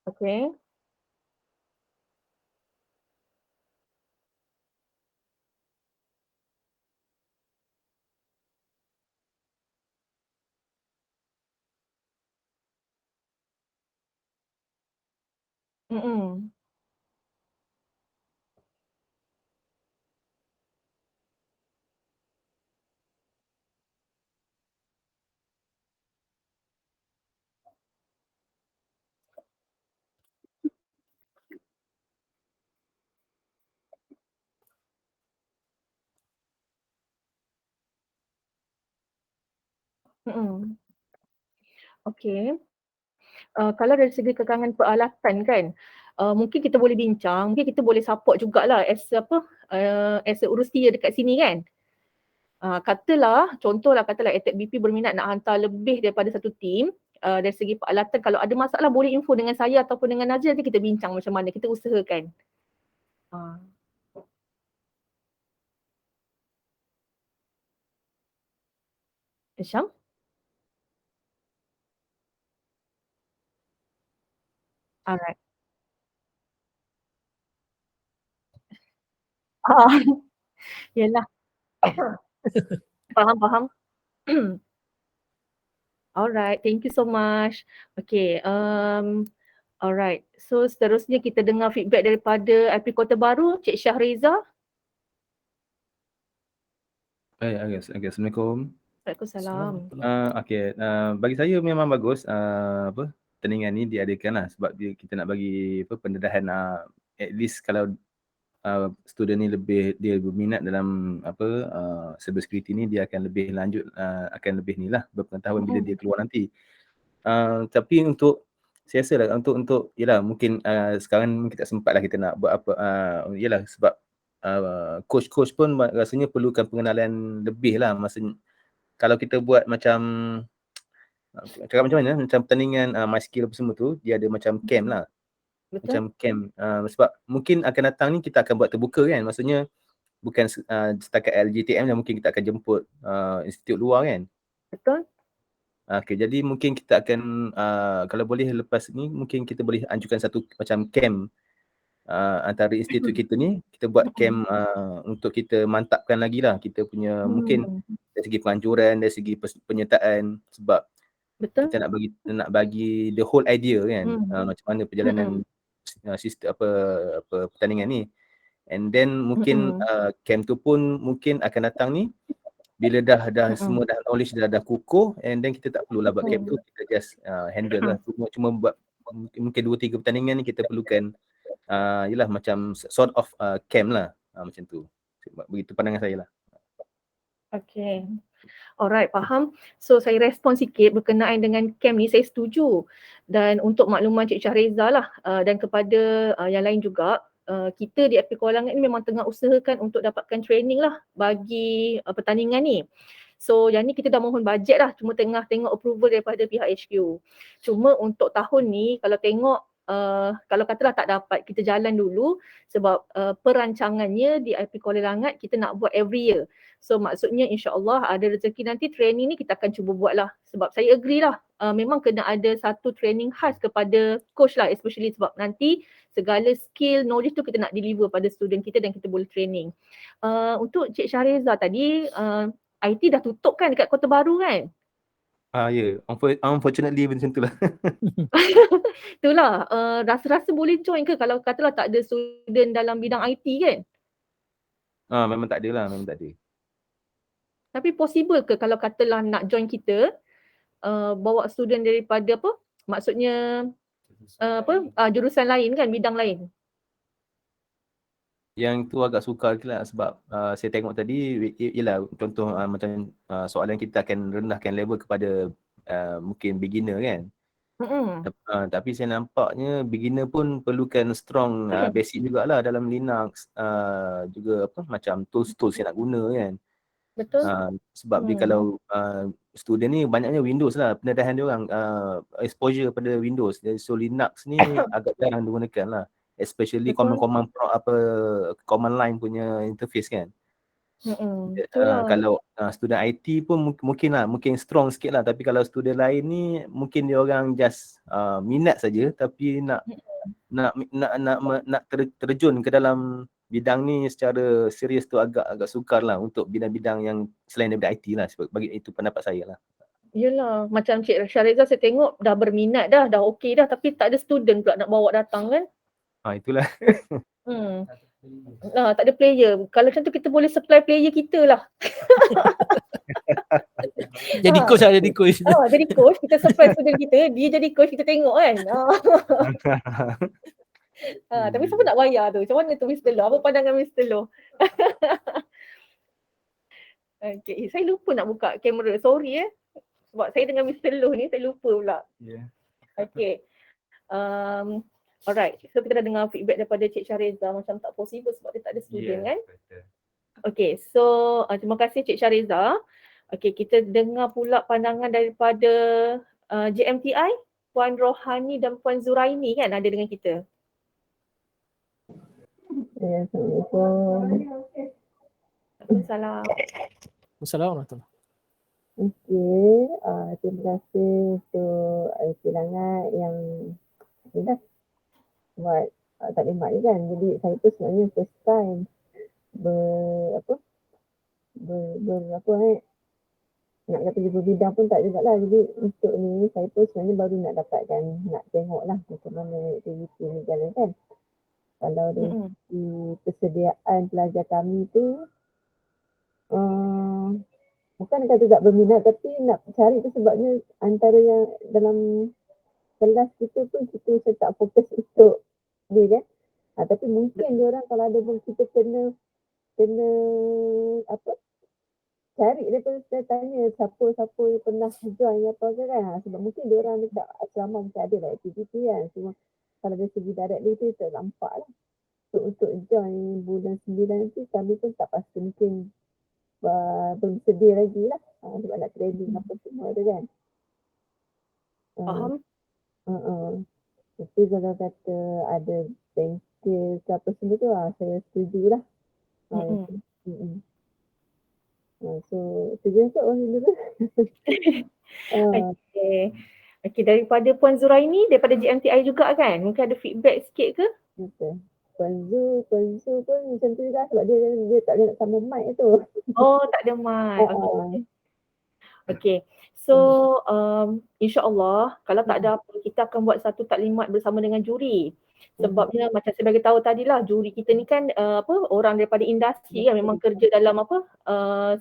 Okay. Okay. Kalau dari segi kekangan peralatan kan, mungkin kita boleh bincang, mungkin kita boleh support jugalah as apa, as a urusia dekat sini kan. Contohlah katalah ETEC BP berminat nak hantar lebih daripada satu tim, dari segi peralatan kalau ada masalah boleh info dengan saya ataupun dengan Nazri, nanti kita bincang macam mana, kita usahakan. Isham? Alright. Yelah. Faham. Alright, thank you so much. Okay, alright. So seterusnya kita dengar feedback daripada IP Kota Baru, Cik Syahriza. Baik, Assalamualaikum. Waalaikumsalam. Okay, bagi saya memang bagus apa pertandingan ni diadakan lah sebab kita nak bagi pendedahan at least kalau student ni dia berminat dalam apa cyber security ni, dia akan lebih lanjut akan lebih ni lah berpengetahuan bila dia keluar nanti. Tapi untuk saya rasa lah untuk yalah mungkin sekarang kita tak sempat lah kita nak buat apa yalah sebab coach pun rasanya perlukan pengenalan lebih lah. Maksudnya kalau kita buat macam cakap macam mana, macam pertandingan My Skill apa semua tu, dia ada macam camp lah. Betul. Macam camp sebab mungkin akan datang ni kita akan buat terbuka kan, maksudnya bukan setakat LGTM yang mungkin kita akan jemput institut luar kan. Betul. Okay, jadi mungkin kita akan kalau boleh lepas ni mungkin kita boleh anjurkan satu macam camp antara institut kita ni, kita buat camp untuk kita mantapkan lagi lah kita punya mungkin dari segi penganjuran, dari segi penyertaan, sebab betul, kita nak bagi the whole idea kan, macam mana perjalanan sistem apa pertandingan ni. And then mungkin camp tu pun mungkin akan datang ni bila dah semua dah knowledge dah kukuh, and then kita tak perlulah buat camp tu, kita just handle lah. Cuma buat mungkin 2-3 pertandingan ni kita perlukan yalah macam sort of camp lah, macam tu. Begitu pandangan saya lah. Okay. Alright, faham. So saya respon sikit berkenaan dengan camp ni, saya setuju. Dan untuk makluman Cik Syahriza lah dan kepada yang lain juga, kita di FP Kuala Langat ni memang tengah usahakan untuk dapatkan training lah bagi pertandingan ni. So yang ni kita dah mohon bajet lah, cuma tengah tengok approval daripada pihak HQ. Cuma untuk tahun ni kalau tengok kalau katalah tak dapat, kita jalan dulu sebab perancangannya di IP Kuala Langat kita nak buat every year. So maksudnya insya-Allah ada rezeki nanti training ni kita akan cuba buat lah. Sebab saya agree lah, memang kena ada satu training khas kepada coach lah, especially sebab nanti segala skill, knowledge tu kita nak deliver pada student kita dan kita boleh training. Untuk Cik Syahriza tadi, IT dah tutup kan dekat Kota Baru kan? Ya, unfortunately macam tu lah. Itulah, rasa-rasa boleh join ke kalau katalah tak ada student dalam bidang IT kan? Memang tak ada lah, memang tak ada. Tapi possible ke kalau katalah nak join kita, bawa student daripada apa? Maksudnya jurusan lain kan, bidang lain? Yang tu agak sukar lah sebab saya tengok tadi ialah contoh macam soalan kita akan rendahkan level kepada mungkin beginner kan. Tapi saya nampaknya beginner pun perlukan strong basic jugalah dalam Linux, juga apa macam tools-tools yang nak guna kan. Betul. Sebab dia kalau student ni banyaknya Windows lah, pendedahan dia orang exposure pada Windows. So Linux ni agak jarang digunakan lah. Especially command line punya interface kan. Kalau student IT pun mungkin strong sikit lah, tapi kalau student lain ni mungkin dia orang just minat saja tapi nak terjun ke dalam bidang ni secara serius tu agak sukar lah untuk bidang-bidang yang selain daripada IT lah. Sebab bagi itu pendapat saya lah. Yelah, macam Cik Syahriza saya tengok dah berminat dah okey dah, tapi tak ada student pula nak bawa datang kan? Itulah. Tak ada player. Kalau macam tu kita boleh supply player kita lah. Jadi coach lah, jadi coach. Jadi coach, kita supply student kita, dia jadi coach, kita tengok kan. Tapi siapa nak bayar tu? Macam mana tu Mr. Loh? Apa pandangan Mr. Loh? Okay, saya lupa nak buka kamera. Sorry sebab saya dengan Mr. Loh ni, saya lupa pula. Okay. Alright, so kita dah dengar feedback daripada Cik Syahriza macam tak possible sebab dia tak ada student kan? Okay, so terima kasih Cik Syahriza. Okay, kita dengar pula pandangan daripada JMTI, Puan Rohani dan Puan Zuraini kan ada dengan kita. Assalamualaikum. Assalamualaikum. Okey, terima kasih untuk Langat yang dah buat taklimat ni kan. Jadi saya tu sebenarnya first time nak kata di bidang pun tak jugalah. Jadi untuk ni saya pun sebenarnya baru nak dapatkan, nak tengok lah macam mana aktiviti ni jalan kan. Kalau dari persediaan pelajar kami tu bukan kata tak berminat, tapi nak cari tu sebabnya antara yang dalam kelas kita pun kita tak fokus untuk dia kan. Tapi mungkin dia orang kalau ada pun kita kena cari daripada saya tanya siapa yang pernah join apa ke kan. Sebab mungkin dia orang dekat asrama mungkin ada lah aktiviti kan. Cuma kalau dari segi directly tu tak nampak lah. So, untuk join bulan 9 nanti kami pun tak pasti, mungkin belum sedia lagi lah. Sebab nak training apa semua tu kan. Faham? Tapi kalau kata ada bengkel ke apa semua tu saya setuju lah. So setuju tak orang dulu? Okay, daripada Puan Zuraini daripada GMTI juga kan? Mungkin ada feedback sikit ke? Okay. Puan Zu pun macam tu juga sebab dia tak ada nak sama mic tu. Tak ada mic. Okay. So insya-Allah kalau tak ada apa kita akan buat satu taklimat bersama dengan juri. Sebabnya macam saya bagi tahu tadilah, juri kita ni kan orang daripada industri kan, memang kerja dalam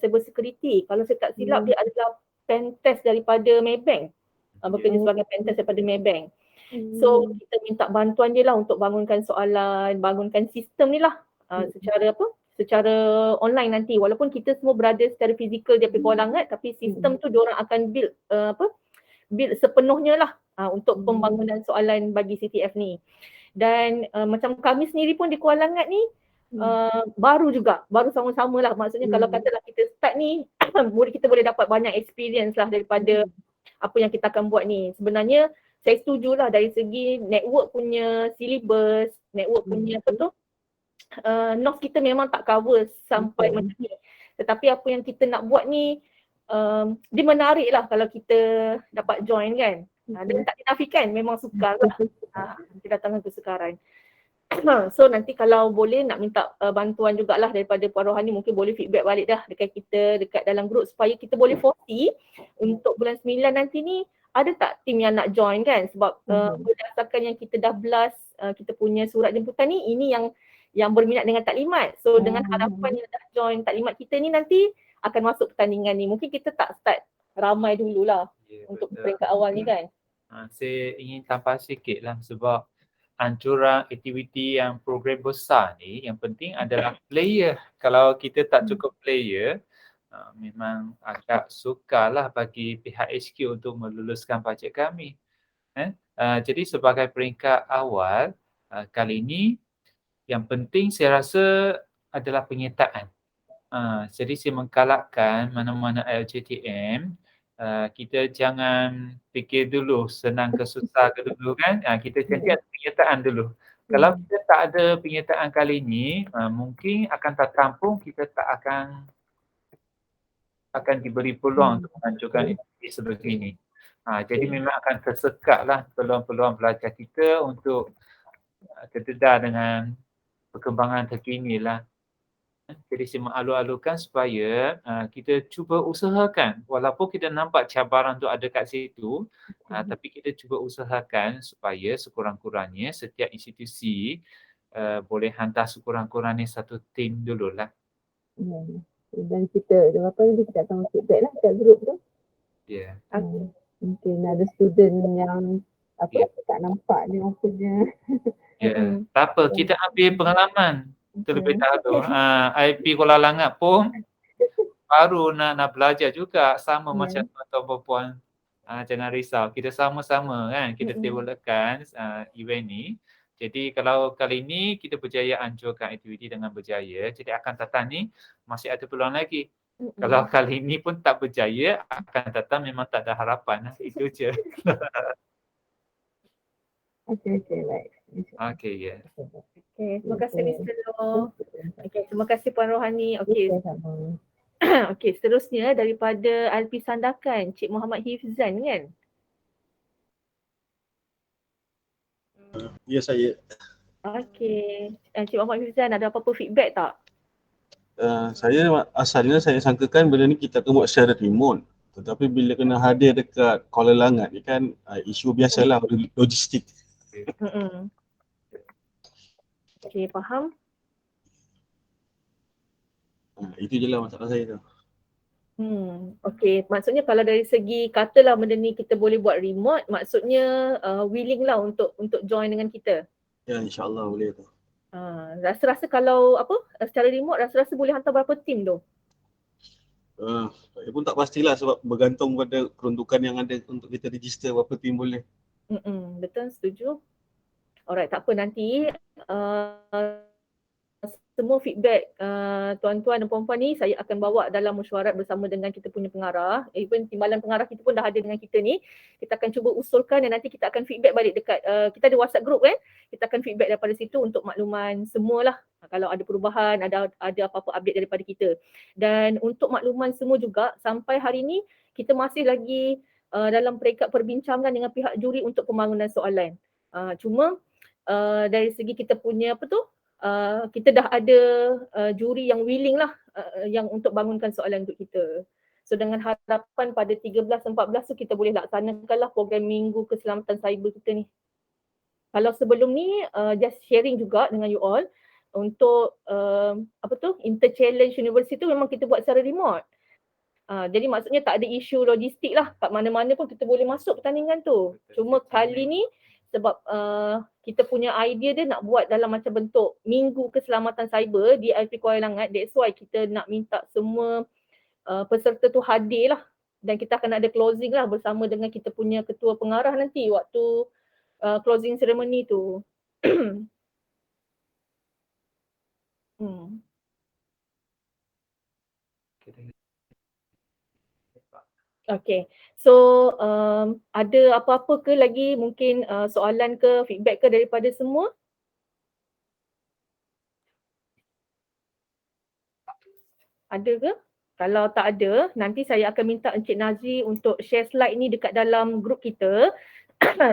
cyber security. Kalau saya tak silap dia adalah pentest daripada Maybank. Bekerja sebagai pentest daripada Maybank. So kita minta bantuan dia lah untuk bangunkan soalan, bangunkan sistem ni lah secara secara online nanti, walaupun kita semua berada secara fizikal di Pol Langat, tapi sistem tu diorang akan build sepenuhnya lah untuk pembangunan soalan bagi CTF ni. Dan macam kami sendiri pun di Kuala Langat ni baru sama-sama lah, maksudnya kalau katalah kita start ni murid kita boleh dapat banyak experience lah daripada apa yang kita akan buat ni. Sebenarnya saya setuju lah dari segi network punya syllabus, network punya notes kita memang tak cover sampai macam ni. Tetapi apa yang kita nak buat ni dia menarik lah kalau kita dapat join kan. Dan tak dinafikan, memang sukar lah. Kedatangan kesukaran. So nanti kalau boleh nak minta bantuan jugalah daripada Puan Rohani, mungkin boleh feedback balik dah dekat kita, dekat dalam group, supaya kita boleh foresee untuk bulan 9 nanti ni ada tak tim yang nak join kan. Sebab berdasarkan yang kita dah blast kita punya surat jemputan ni, ini yang berminat dengan taklimat. So dengan harapan yang dah join taklimat kita ni nanti akan masuk pertandingan ni. Mungkin kita tak start ramai dululah untuk peringkat awal ni kan. Saya ingin tambah sikit lah, sebab anjuran aktiviti yang program besar ni yang penting adalah player. Kalau kita tak cukup player, memang agak sukarlah bagi pihak HQ untuk meluluskan bajet kami. Jadi sebagai peringkat awal, kali ini yang penting saya rasa adalah penyertaan. Jadi saya menggalakkan mana-mana LJTM, kita jangan fikir dulu senang ke susah ke dulu kan. Kita janji ada penyertaan dulu. Kalau kita tak ada penyertaan kali ini, mungkin akan tertampung, kita tak akan diberi peluang untuk mengajukan aktiviti sebegini. Jadi memang akan tersekatlah peluang-peluang belajar kita untuk terdedah dengan perkembangan terkini lah. Jadi saya mengalu-alukan supaya kita cuba usahakan, walaupun kita nampak cabaran tu ada kat situ, tapi kita cuba usahakan supaya sekurang-kurangnya setiap institusi boleh hantar sekurang-kurangnya satu tim dululah. Dan kita kita akan feedback lah kat grup tu. Ya. Mungkin ada student yang tak nampak dia maksudnya. Ya, tak apa, kita ambil pengalaman terlebih dahulu. IP Kuala Langat pun baru nak belajar juga, sama macam tuan-tuan puan. Jangan risau, kita sama-sama kan, kita developkan event ni. Jadi kalau kali ni kita berjaya anjurkan aktiviti dengan berjaya, jadi akan datang ni masih ada peluang lagi. Kalau kali ni pun tak berjaya, akan datang memang tak ada harapan. Itu je. Okey, baik. Okey, ya. Okey, terima kasih Mr. Loh. Okey, terima kasih Puan Rohani. Okey. Okey, seterusnya daripada LP Sandakan, Cik Muhammad Hifzan kan? Ya, saya. Okey, Cik Muhammad Hifzan, ada apa-apa feedback tak? Saya asalnya saya sangkakan benda ni kita akan buat secara remote. Tetapi bila kena hadir dekat Kuala Langat ni kan isu biasalah, logistik. Okey, faham. Itu je lah masalah saya tu. Okey, maksudnya kalau dari segi katalah benda ni kita boleh buat remote, maksudnya willing lah untuk join dengan kita. Ya, insya-Allah boleh tu. Rasa-rasa kalau secara remote rasa-rasa boleh hantar berapa tim tu? Saya pun tak pastilah sebab bergantung pada peruntukan yang ada untuk kita register berapa tim boleh. Betul, setuju. Alright, tak apa, nanti semua feedback tuan-tuan dan puan-puan ni saya akan bawa dalam mesyuarat bersama dengan kita punya pengarah. Even timbalan pengarah kita pun dah ada dengan kita ni. Kita akan cuba usulkan dan nanti kita akan feedback balik dekat kita ada WhatsApp group kan. Kita akan feedback daripada situ untuk makluman semualah. Kalau ada perubahan, ada apa-apa update daripada kita. Dan untuk makluman semua juga, sampai hari ni kita masih lagi dalam peringkat perbincangan dengan pihak juri untuk pembangunan soalan. Cuma dari segi kita punya kita dah ada juri yang willing lah yang untuk bangunkan soalan untuk kita. So dengan harapan pada 13-14 tu kita boleh laksanakanlah program Minggu Keselamatan Cyber kita ni. Kalau sebelum ni just sharing juga dengan you all untuk Inter-Challenge University tu memang kita buat secara remote. Jadi maksudnya tak ada isu logistik lah, kat mana-mana pun kita boleh masuk pertandingan tu. Cuma kali ni sebab kita punya idea dia nak buat dalam macam bentuk Minggu Keselamatan Cyber di IFP Kuala Langat. That's why kita nak minta semua peserta tu hadir lah. Dan kita akan ada closing lah bersama dengan kita punya ketua pengarah nanti waktu closing ceremony tu. Okay, so ada apa-apa ke lagi mungkin soalan ke feedback ke daripada semua? Ada ke? Kalau tak ada, nanti saya akan minta Encik Nazri untuk share slide ni dekat dalam grup kita.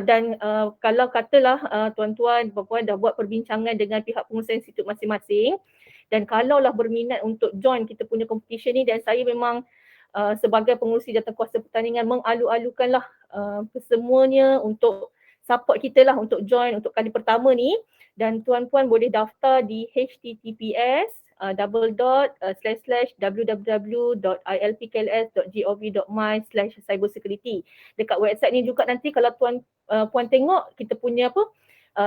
Dan kalau katalah tuan-tuan, puan-puan dah buat perbincangan dengan pihak pengusaha institut masing-masing, dan kalaulah berminat untuk join kita punya competition ni, dan saya memang sebagai pengurusi jawatankuasa pertandingan mengalu-alukanlah kesemuanya untuk support kita lah untuk join untuk kali pertama ni. Dan tuan-puan boleh daftar di https://www.ilpkls.gov.my/cybersecurity. Dekat website ni juga nanti kalau puan tengok kita punya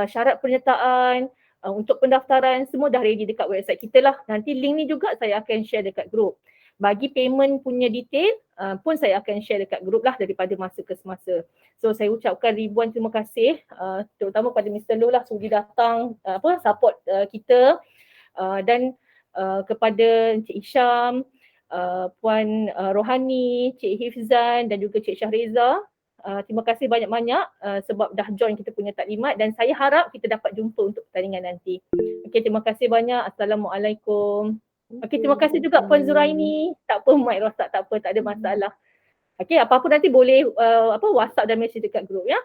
syarat penyertaan untuk pendaftaran semua dah ready dekat website kita lah. Nanti link ni juga saya akan share dekat group. Bagi payment punya detail pun saya akan share dekat group lah daripada masa ke semasa. So saya ucapkan ribuan terima kasih terutama pada Mr. Loh lah sudi datang support kita dan kepada Encik Isham, Puan Rohani, Cik Hifzan dan juga Cik Syahriza. Terima kasih banyak-banyak sebab dah join kita punya taklimat dan saya harap kita dapat jumpa untuk pertandingan nanti. Okey, terima kasih banyak. Assalamualaikum. Okey, terima kasih juga Puan Zuraini. Tak apa, mic rosak, tak apa, tak ada masalah. Okey, apa-apa nanti boleh WhatsApp dan mesej dekat grup ya.